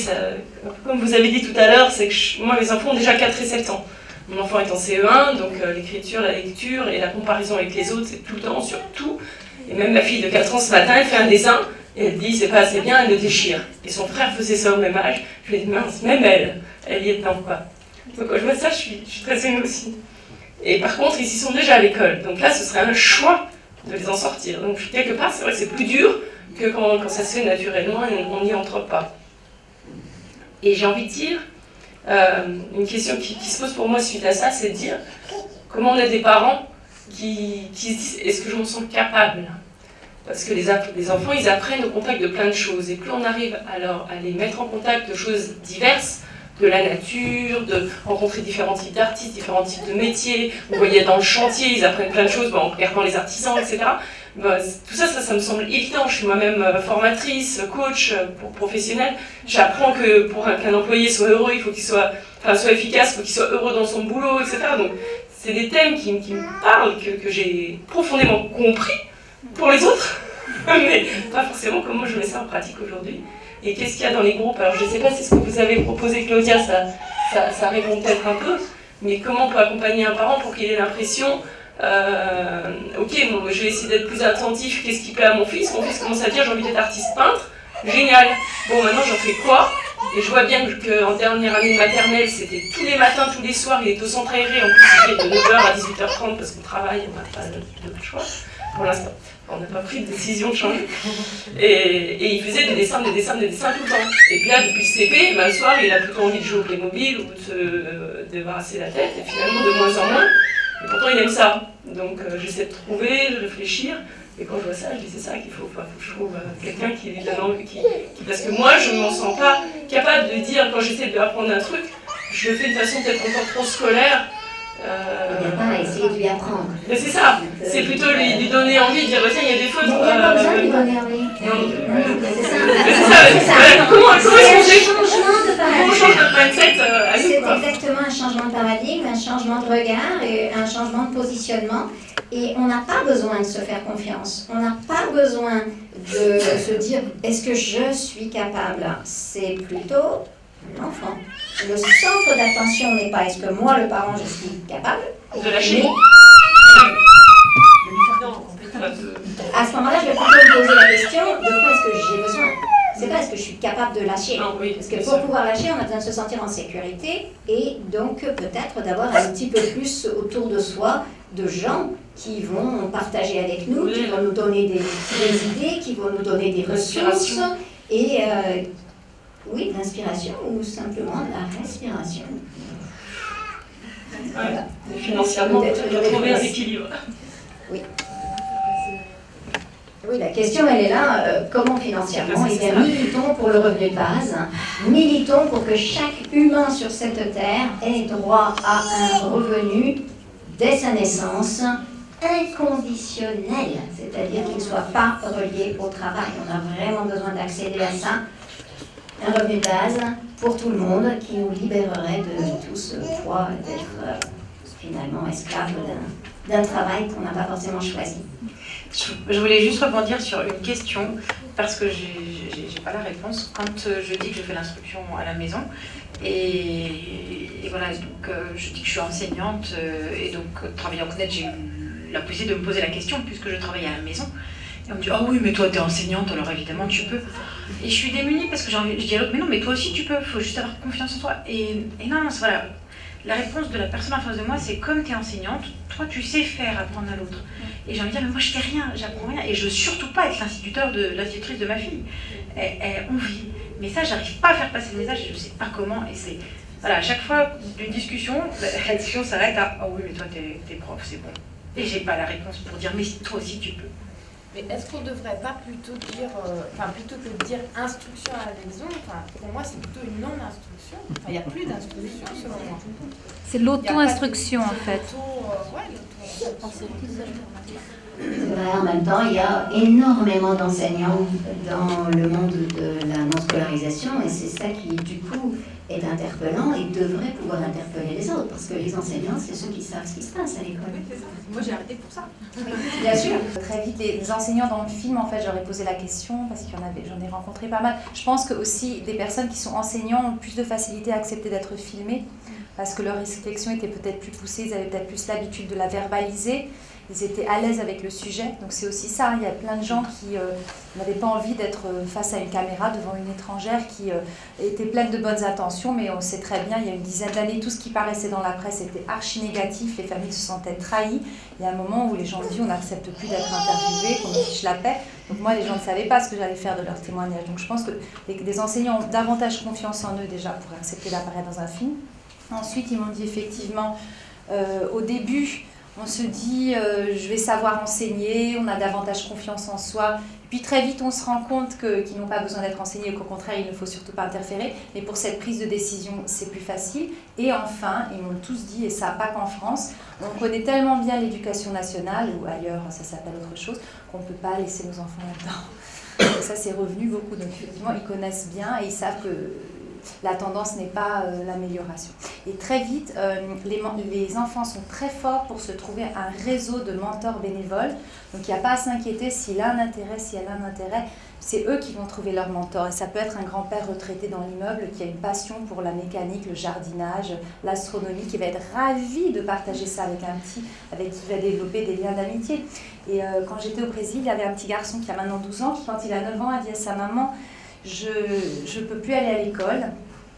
Comme vous avez dit tout à l'heure, c'est que moi, mes enfants ont déjà 4 et 7 ans. Mon enfant est en CE1, donc l'écriture, la lecture et la comparaison avec les autres, c'est tout le temps, sur tout. Et même ma fille de 4 ans, ce matin, elle fait un dessin, et elle dit, c'est pas assez bien, elle le déchire. Et son frère faisait ça au même âge. Je lui ai dit, mince, même elle y est dedans, quoi. Donc quand je vois ça, je suis très émue aussi. Et par contre, ils y sont déjà à l'école. Donc là, ce serait un choix de les en sortir. Donc quelque part, c'est vrai que c'est plus dur que quand ça se fait naturellement et on n'y entre pas. Et j'ai envie de dire, une question qui se pose pour moi suite à ça, c'est de dire comment on a des parents qui se disent, est-ce que je m'en sens capable? Parce que les enfants, ils apprennent au contact de plein de choses. Et plus on arrive à les mettre en contact de choses diverses, de la nature, de rencontrer différents types d'artistes, différents types de métiers. On voyait dans le chantier, ils apprennent plein de choses en regardant les artisans, etc. Tout ça, ça me semble évident. Je suis moi-même formatrice, coach professionnelle. J'apprends que pour qu'un employé soit heureux, il faut qu'il soit efficace, il faut qu'il soit heureux dans son boulot, etc. Donc, c'est des thèmes qui me parlent, que j'ai profondément compris pour les autres, mais pas forcément comment je mets ça en pratique aujourd'hui. Et qu'est-ce qu'il y a dans les groupes? Alors je ne sais pas si ce que vous avez proposé, Claudia, ça répond peut-être un peu, mais comment on peut accompagner un parent pour qu'il ait l'impression, ok, bon, je vais essayer d'être plus attentif, qu'est-ce qui plaît à mon fils commence à dire j'ai envie d'être artiste peintre, génial, bon maintenant j'en fais quoi? Et je vois bien qu'en dernière année de maternelle, c'était tous les matins, tous les soirs, il est au centre aéré, en plus il est de 9h à 18h30 parce qu'on travaille, on n'a pas de choix pour l'instant. On n'a pas pris de décision de changer. Et il faisait des dessins tout le temps. Et puis là, depuis le CP, le soir, il a plutôt envie de jouer au Playmobil ou de se débarrasser la tête, et finalement de moins en moins. Et pourtant, il aime ça. Donc j'essaie de trouver, de réfléchir. Et quand je vois ça, je dis c'est ça qu'il faut. Faut que je trouve quelqu'un qui lui donne envie. Parce que moi, je ne m'en sens pas capable de dire, quand j'essaie de lui apprendre un truc, je le fais de façon peut-être encore trop scolaire.
Il n'y a pas à essayer de lui apprendre.
Mais c'est ça, c'est plutôt lui donner envie de dire tiens, il y a des fautes.
Mais il n'y a pas besoin de lui donner envie.
C'est ça. Comment est-ce qu'on change notre mindset à nous?
C'est exactement un changement de paradigme, un changement de regard et un changement de positionnement. Et on n'a pas besoin de se faire confiance. On n'a pas besoin de se dire est-ce que je suis capable? C'est plutôt l'enfant. Le centre d'attention n'est pas est-ce que moi, le parent, je suis capable
de lâcher.
À ce moment-là, je vais plutôt me poser la question de quoi est-ce que j'ai besoin? C'est pas est-ce que je suis capable de lâcher. Parce que pour pouvoir lâcher, on a besoin de se sentir en sécurité et donc peut-être d'avoir un petit peu plus autour de soi de gens qui vont partager avec nous, qui vont nous donner des idées, qui vont nous donner des ressources et oui, de l'inspiration ou simplement de la respiration.
Voilà. Financièrement, trouver un équilibre.
Oui. Oui, la question, elle est là. Comment financièrement? Eh bien, militons pour le revenu de base. Militons pour que chaque humain sur cette terre ait droit à un revenu dès sa naissance inconditionnel, c'est-à-dire qu'il ne soit pas relié au travail. On a vraiment besoin d'accéder à ça. un revenu de base pour tout le monde qui nous libérerait de tout ce poids d'être finalement esclave d'un travail qu'on n'a pas forcément choisi.
Je voulais juste rebondir sur une question, parce que j'ai pas la réponse. Quand je dis que je fais l'instruction à la maison, et voilà, donc je dis que je suis enseignante, et donc travaillant en CNED, j'ai eu la possibilité de me poser la question, puisque je travaille à la maison. Et on me dit, ah oui, mais toi t'es enseignante, alors évidemment tu peux. Et je suis démunie parce que je dis à l'autre, mais non, mais toi aussi tu peux, il faut juste avoir confiance en toi. Et non, voilà. La réponse de la personne en face de moi, c'est comme tu es enseignante, toi tu sais faire apprendre à l'autre. Et j'ai envie de dire, mais moi je fais rien, j'apprends rien. Et je veux surtout pas être l'institutrice de ma fille. On vit. Mais ça, j'arrive pas à faire passer le message et je sais pas comment. Et c'est. Voilà, à chaque fois d'une discussion, la discussion s'arrête à, ah oui, mais toi t'es prof, c'est bon. Et j'ai pas la réponse pour dire, mais toi aussi tu peux.
Mais est-ce qu'on ne devrait pas plutôt dire, plutôt que de dire instruction à la maison, pour moi c'est plutôt une non-instruction. Il n'y a plus d'instruction selon moi.
C'est l'auto-instruction en fait.
En même temps, il y a énormément d'enseignants dans le monde de la non-scolarisation et c'est ça qui, du coup, est interpellant et devrait pouvoir interpeller les autres parce que les enseignants, c'est ceux qui savent ce qui se passe à l'école.
Moi, j'ai arrêté pour ça.
Bien sûr.
Très vite, les enseignants dans le film, en fait, j'aurais posé la question parce qu'il y en avait, j'en ai rencontré pas mal. Je pense que aussi des personnes qui sont enseignants ont plus de facilité à accepter d'être filmés parce que leur réflexion était peut-être plus poussée, ils avaient peut-être plus l'habitude de la verbaliser. Ils étaient à l'aise avec le sujet, donc c'est aussi ça. Il y a plein de gens qui n'avaient pas envie d'être face à une caméra devant une étrangère qui était pleine de bonnes intentions, mais on sait très bien, il y a une dizaine d'années, tout ce qui paraissait dans la presse était archi négatif, les familles se sentaient trahies. Il y a un moment où les gens se disent on n'accepte plus d'être interviewés, qu'on nous fiche la paix. Donc moi, les gens ne savaient pas ce que j'allais faire de leur témoignage. Donc je pense que les enseignants ont davantage confiance en eux déjà pour accepter d'apparaître dans un film. Ensuite, ils m'ont dit effectivement, au début, on se dit, je vais savoir enseigner, on a davantage confiance en soi. Puis très vite, on se rend compte qu'ils n'ont pas besoin d'être enseignés, qu'au contraire, il ne faut surtout pas interférer. Mais pour cette prise de décision, c'est plus facile. Et enfin, ils m'ont tous dit, et ça pas qu'en France, on connaît tellement bien l'éducation nationale, ou ailleurs, ça s'appelle autre chose, qu'on ne peut pas laisser nos enfants là-dedans. Et ça, c'est revenu beaucoup. Donc effectivement, ils connaissent bien et ils savent que la tendance n'est pas l'amélioration. Et très vite, les enfants sont très forts pour se trouver un réseau de mentors bénévoles. Donc il n'y a pas à s'inquiéter s'il a un intérêt, si elle a un intérêt. C'est eux qui vont trouver leur mentor. Et ça peut être un grand-père retraité dans l'immeuble qui a une passion pour la mécanique, le jardinage, l'astronomie, qui va être ravi de partager ça avec un petit, avec qui va développer des liens d'amitié. Et quand j'étais au Brésil, il y avait un petit garçon qui a maintenant 12 ans, qui quand il a 9 ans a dit à sa maman, je ne peux plus aller à l'école.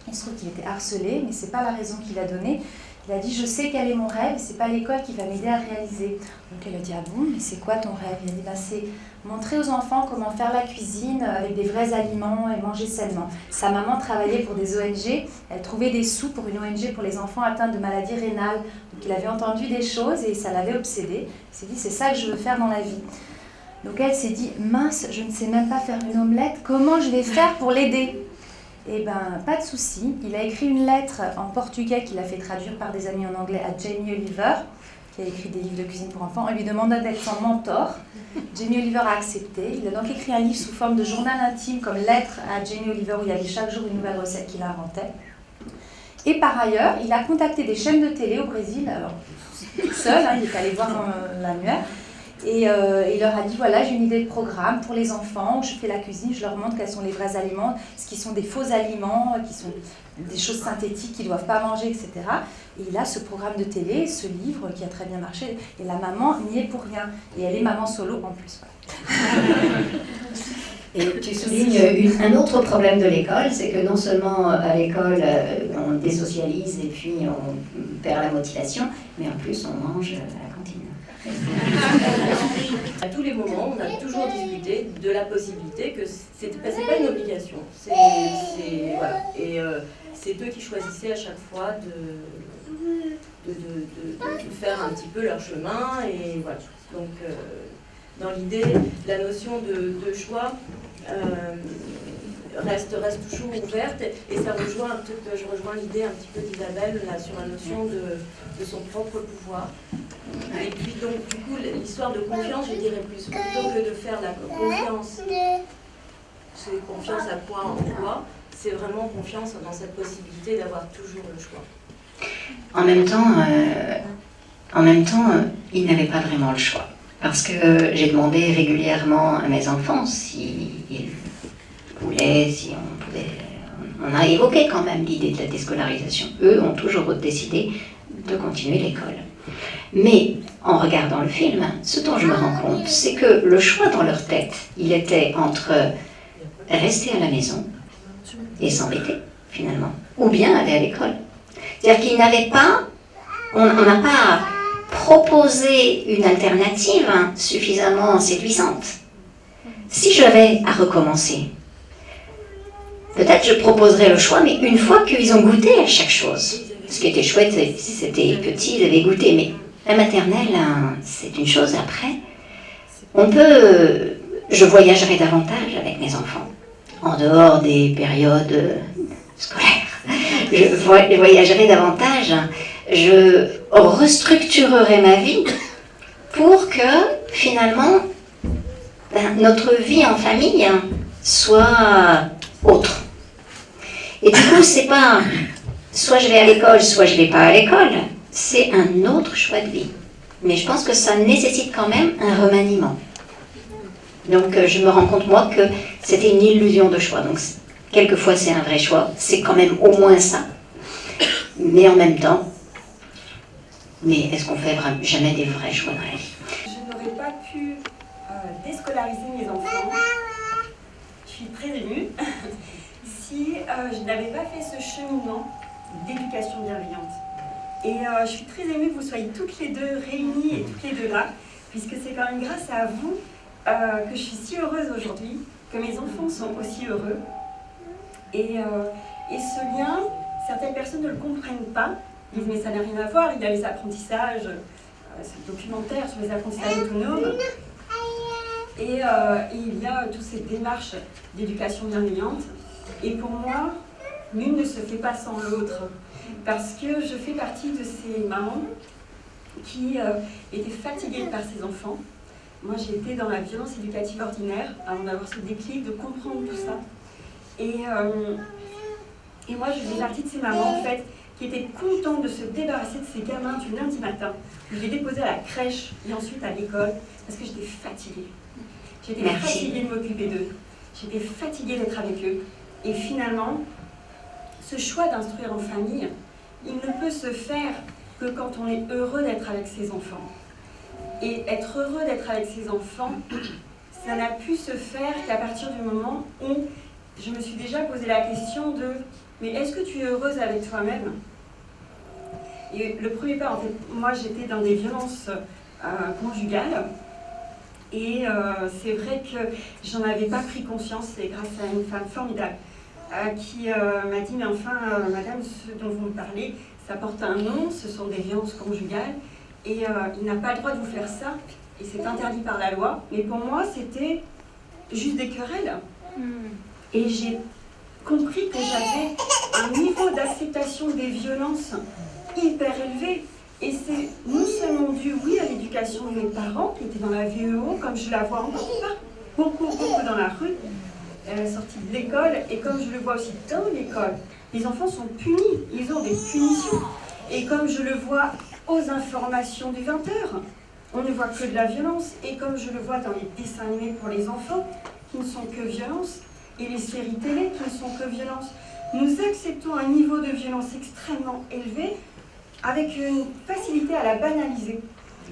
Il se trouve qu'il était harcelé, mais ce n'est pas la raison qu'il a donnée. Il a dit, je sais quel est mon rêve, ce n'est pas l'école qui va m'aider à réaliser. Donc elle a dit, ah bon, mais c'est quoi ton rêve? Il a dit, c'est montrer aux enfants comment faire la cuisine avec des vrais aliments et manger sainement. Sa maman travaillait pour des ONG, elle trouvait des sous pour une ONG pour les enfants atteints de maladies rénales. Donc il avait entendu des choses et ça l'avait obsédé. Il s'est dit, c'est ça que je veux faire dans la vie. Donc elle s'est dit, mince, je ne sais même pas faire une omelette, comment je vais faire pour l'aider? Eh bien, pas de souci. Il a écrit une lettre en portugais qu'il a fait traduire par des amis en anglais à Jamie Oliver, qui a écrit des livres de cuisine pour enfants. On lui demanda d'être son mentor. Jamie Oliver a accepté. Il a donc écrit un livre sous forme de journal intime, comme lettre à Jamie Oliver, où il y avait chaque jour une nouvelle recette qu'il inventait. Et par ailleurs, il a contacté des chaînes de télé au Brésil, alors tout seul, il est allé voir l'annuaire. Et il leur a dit, voilà, j'ai une idée de programme pour les enfants, je fais la cuisine, je leur montre quels sont les vrais aliments, ce qui sont des faux aliments, qui sont des choses synthétiques qu'ils ne doivent pas manger, etc. Et il a ce programme de télé, ce livre qui a très bien marché, et la maman n'y est pour rien. Et elle est maman solo en plus. Voilà.
Et tu soulignes un autre problème de l'école, c'est que non seulement à l'école on désocialise et puis on perd la motivation, mais en plus on mange à la cantine.
À tous les moments, on a toujours discuté de la possibilité que c'est pas une obligation. Voilà. Et c'est eux qui choisissaient à chaque fois de faire un petit peu leur chemin. Et voilà. Donc, dans l'idée, la notion de choix reste toujours ouverte. Et ça rejoint je rejoins l'idée un petit peu d'Isabelle là, sur la notion de son propre pouvoir. Et puis donc du coup l'histoire de confiance, je dirais plus, plutôt que de faire la confiance, c'est confiance à quoi en quoi, c'est vraiment confiance dans cette possibilité d'avoir toujours le choix.
En même temps, ils n'avaient pas vraiment le choix. Parce que j'ai demandé régulièrement à mes enfants s'ils voulaient, si on pouvait... On a évoqué quand même l'idée de la déscolarisation. Eux ont toujours décidé de continuer l'école. Mais en regardant le film, ce dont je me rends compte, c'est que le choix dans leur tête, il était entre rester à la maison et s'embêter, finalement, ou bien aller à l'école. C'est-à-dire qu'ils n'avaient pas... On n'a pas proposé une alternative suffisamment séduisante. Si j'avais à recommencer, peut-être je proposerais le choix, mais une fois qu'ils ont goûté à chaque chose. Ce qui était chouette, c'était petit, ils avaient goûté, mais la maternelle, c'est une chose. Après, je voyagerai davantage avec mes enfants, en dehors des périodes scolaires. Je voyagerai davantage, je restructurerai ma vie pour que, finalement, notre vie en famille soit autre. Et du coup, c'est pas soit je vais à l'école, soit je vais pas à l'école. C'est un autre choix de vie. Mais je pense que ça nécessite quand même un remaniement. Donc je me rends compte, moi, que c'était une illusion de choix. Donc quelquefois c'est un vrai choix. C'est quand même au moins ça. Mais en même temps, mais est-ce qu'on fait jamais des vrais choix dans la vie?
Je n'aurais pas pu déscolariser mes enfants. Je suis très émue. Si je n'avais pas fait ce cheminement d'éducation bienveillante. Et je suis très émue que vous soyez toutes les deux réunies et toutes les deux là, puisque c'est quand même grâce à vous que je suis si heureuse aujourd'hui, que mes enfants sont aussi heureux. Et ce lien, certaines personnes ne le comprennent pas. Ils disent mais ça n'a rien à voir, il y a les apprentissages, ce documentaire sur les apprentissages autonomes. Et il y a toutes ces démarches d'éducation bienveillante. Et pour moi, l'une ne se fait pas sans l'autre. Parce que je fais partie de ces mamans qui étaient fatiguées par ses enfants. Moi, j'ai été dans la violence éducative ordinaire avant d'avoir ce déclic, de comprendre tout ça. Et moi, je fais partie de ces mamans, en fait, qui étaient contentes de se débarrasser de ces gamins du lundi matin. Je les déposais à la crèche et ensuite à l'école, parce que j'étais fatiguée. J'étais fatiguée de m'occuper d'eux. J'étais fatiguée d'être avec eux. Et finalement, ce choix d'instruire en famille, il ne peut se faire que quand on est heureux d'être avec ses enfants. Et être heureux d'être avec ses enfants, ça n'a pu se faire qu'à partir du moment où je me suis déjà posé la question de « mais est-ce que tu es heureuse avec toi-même » Et le premier pas, en fait, moi j'étais dans des violences conjugales. Et c'est vrai que j'en avais pas pris conscience, c'est grâce à une femme formidable qui m'a dit, mais enfin, madame, ce dont vous me parlez, ça porte un nom, ce sont des violences conjugales, et il n'a pas le droit de vous faire ça, et c'est interdit par la loi. Mais pour moi, c'était juste des querelles. Et j'ai compris que j'avais un niveau d'acceptation des violences hyper élevé. Et c'est non seulement dû, oui, à l'éducation de mes parents, qui étaient dans la VEO, comme je la vois encore pas, beaucoup dans la rue, à la sortie de l'école, et comme je le vois aussi dans l'école, les enfants sont punis, ils ont des punitions. Et comme je le vois aux informations du 20h, on ne voit que de la violence. Et comme je le vois dans les dessins animés pour les enfants, qui ne sont que violence, et les séries télé qui ne sont que violence, nous acceptons un niveau de violence extrêmement élevé, avec une facilité à la banaliser.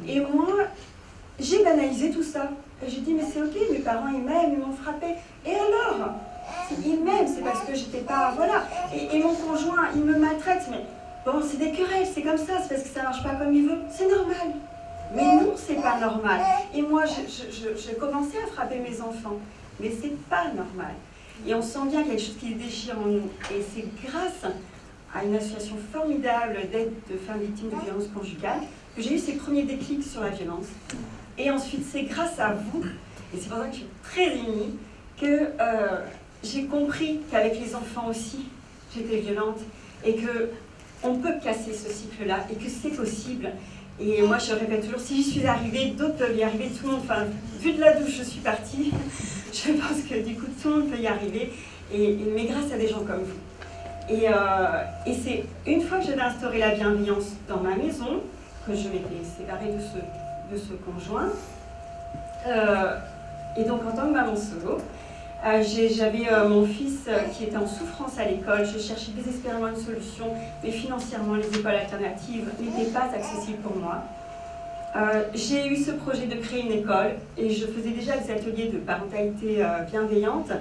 Et moi, j'ai banalisé tout ça. J'ai dit, mais c'est ok, mes parents ils m'aiment, ils m'ont frappé. Et alors? Ils m'aiment, c'est parce que j'étais pas... Voilà. Et mon conjoint, il me maltraite, mais bon, c'est des querelles, c'est comme ça, c'est parce que ça marche pas comme il veut. C'est normal. Mais non, c'est pas normal. Et moi, j'ai commencé à frapper mes enfants. Mais c'est pas normal. Et on sent bien qu'il y a quelque chose qui se déchire en nous. Et c'est grâce à une association formidable d'aide de femmes victimes de violences conjugales que j'ai eu ces premiers déclics sur la violence. Et ensuite, c'est grâce à vous, et c'est pour ça que je suis très émue, que j'ai compris qu'avec les enfants aussi, j'étais violente, et qu'on peut casser ce cycle-là, et que c'est possible, Et moi, je répète toujours, si j'y suis arrivée, d'autres peuvent y arriver, tout le monde, enfin, vu de là d'où je suis partie, je pense que du coup, tout le monde peut y arriver, mais grâce à des gens comme vous. Et c'est une fois que j'avais instauré la bienveillance dans ma maison, que je m'étais séparée de ce conjoint, et donc en tant que maman solo, j'avais mon fils qui était en souffrance à l'école, je cherchais désespérément une solution, mais financièrement les écoles alternatives n'étaient pas accessibles pour moi. J'ai eu ce projet de créer une école et je faisais déjà des ateliers de parentalité bienveillante.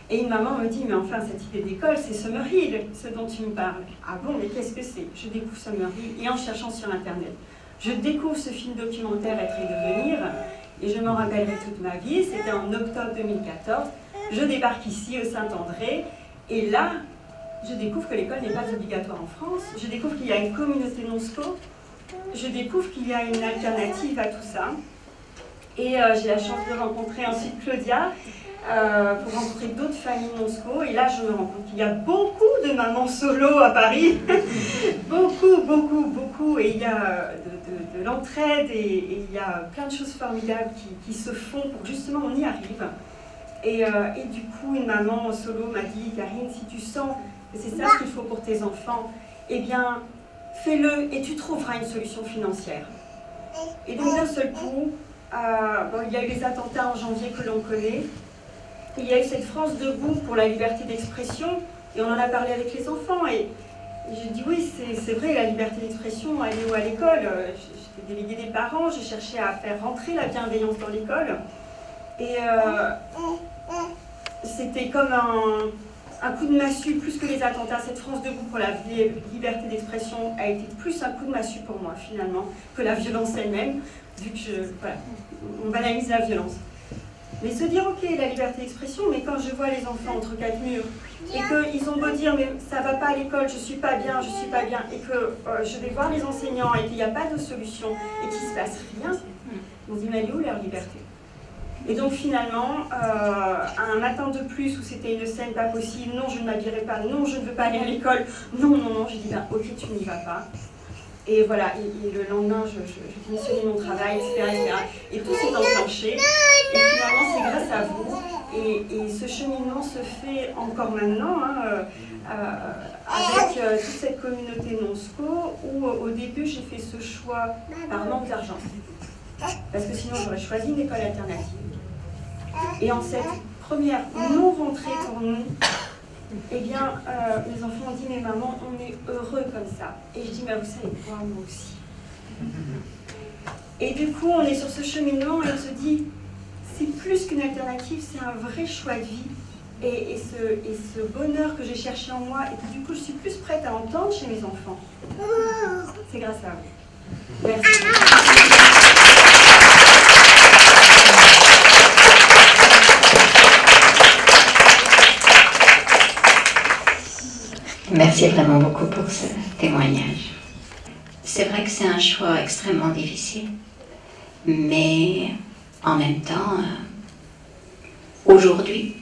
Et une maman me dit, mais enfin cette idée d'école, c'est Summerhill, ce dont tu me parles. Ah bon, mais qu'est-ce que c'est? Je découvre Summerhill et en cherchant sur Internet, je découvre ce film documentaire Être et devenir et je m'en rappellerai toute ma vie. C'était en octobre 2014. Je débarque ici au Saint-André et là, je découvre que l'école n'est pas obligatoire en France. Je découvre qu'il y a une communauté non-sco. Je découvre qu'il y a une alternative à tout ça. Et j'ai la chance de rencontrer ensuite Claudia pour rencontrer d'autres familles non-sco. Et là, je me rends compte qu'il y a beaucoup de mamans solo à Paris. beaucoup. Et il y a de l'entraide et il y a plein de choses formidables qui se font pour justement on y arrive. Et du coup, une maman solo m'a dit, Karine, si tu sens que c'est ça ce qu'il faut pour tes enfants, eh bien, fais-le et tu trouveras une solution financière. Et donc, d'un seul coup, il y a eu les attentats en janvier que l'on connaît. Il y a eu cette France debout pour la liberté d'expression, et on en a parlé avec les enfants. Et j'ai dit, oui, c'est vrai, la liberté d'expression, aller où à l'école? J'étais déléguée des parents, j'ai cherché à faire rentrer la bienveillance dans l'école. Et c'était comme un coup de massue, plus que les attentats. Cette France debout pour la liberté d'expression a été plus un coup de massue pour moi, finalement, que la violence elle-même, vu que on banalise la violence. Mais se dire, ok, la liberté d'expression, mais quand je vois les enfants entre quatre murs, et qu'ils ont beau dire, mais ça va pas à l'école, je suis pas bien, et que je vais voir les enseignants, et qu'il n'y a pas de solution, et qu'il se passe rien, on se dit, mais elle est où leur liberté? Et donc finalement, un matin de plus où c'était une scène pas possible, non je ne m'habillerai pas, non je ne veux pas aller à l'école, non, j'ai dit ben ok tu n'y vas pas. Et voilà, et le lendemain je démissionnais mon travail, etc. Et tout s'est enclenché. Et finalement c'est grâce à vous. Et ce cheminement se fait encore maintenant, avec toute cette communauté non-sco, où au début j'ai fait ce choix par manque d'argent. Parce que sinon j'aurais choisi une école alternative. Et en cette première non-rentrée pour nous, eh bien, mes enfants ont dit, mais maman, on est heureux comme ça. Et je dis, mais vous savez quoi, moi aussi. Et du coup, on est sur ce cheminement et on se dit, c'est plus qu'une alternative, c'est un vrai choix de vie. Et ce bonheur que j'ai cherché en moi et que du coup, je suis plus prête à entendre chez mes enfants, c'est grâce à vous. Merci.
Merci vraiment beaucoup pour ce témoignage. C'est vrai que c'est un choix extrêmement difficile, mais en même temps, aujourd'hui,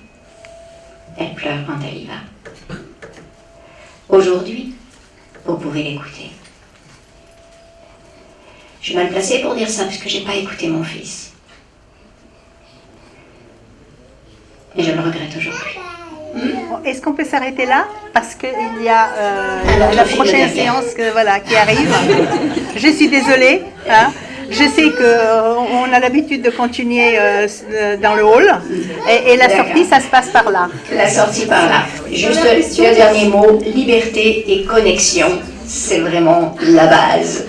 elle pleure quand elle y va. Aujourd'hui, vous pouvez l'écouter. Je suis mal placée pour dire ça parce que je n'ai pas écouté mon fils. Et je le regrette aujourd'hui.
Est-ce qu'on peut s'arrêter là? Parce qu'il y a la prochaine séance qui arrive. Je suis désolée. Je sais qu'on a l'habitude de continuer dans le hall. Et la sortie, ça se passe par là.
La sortie par là. Juste le dernier mot, liberté et connexion, c'est vraiment la base.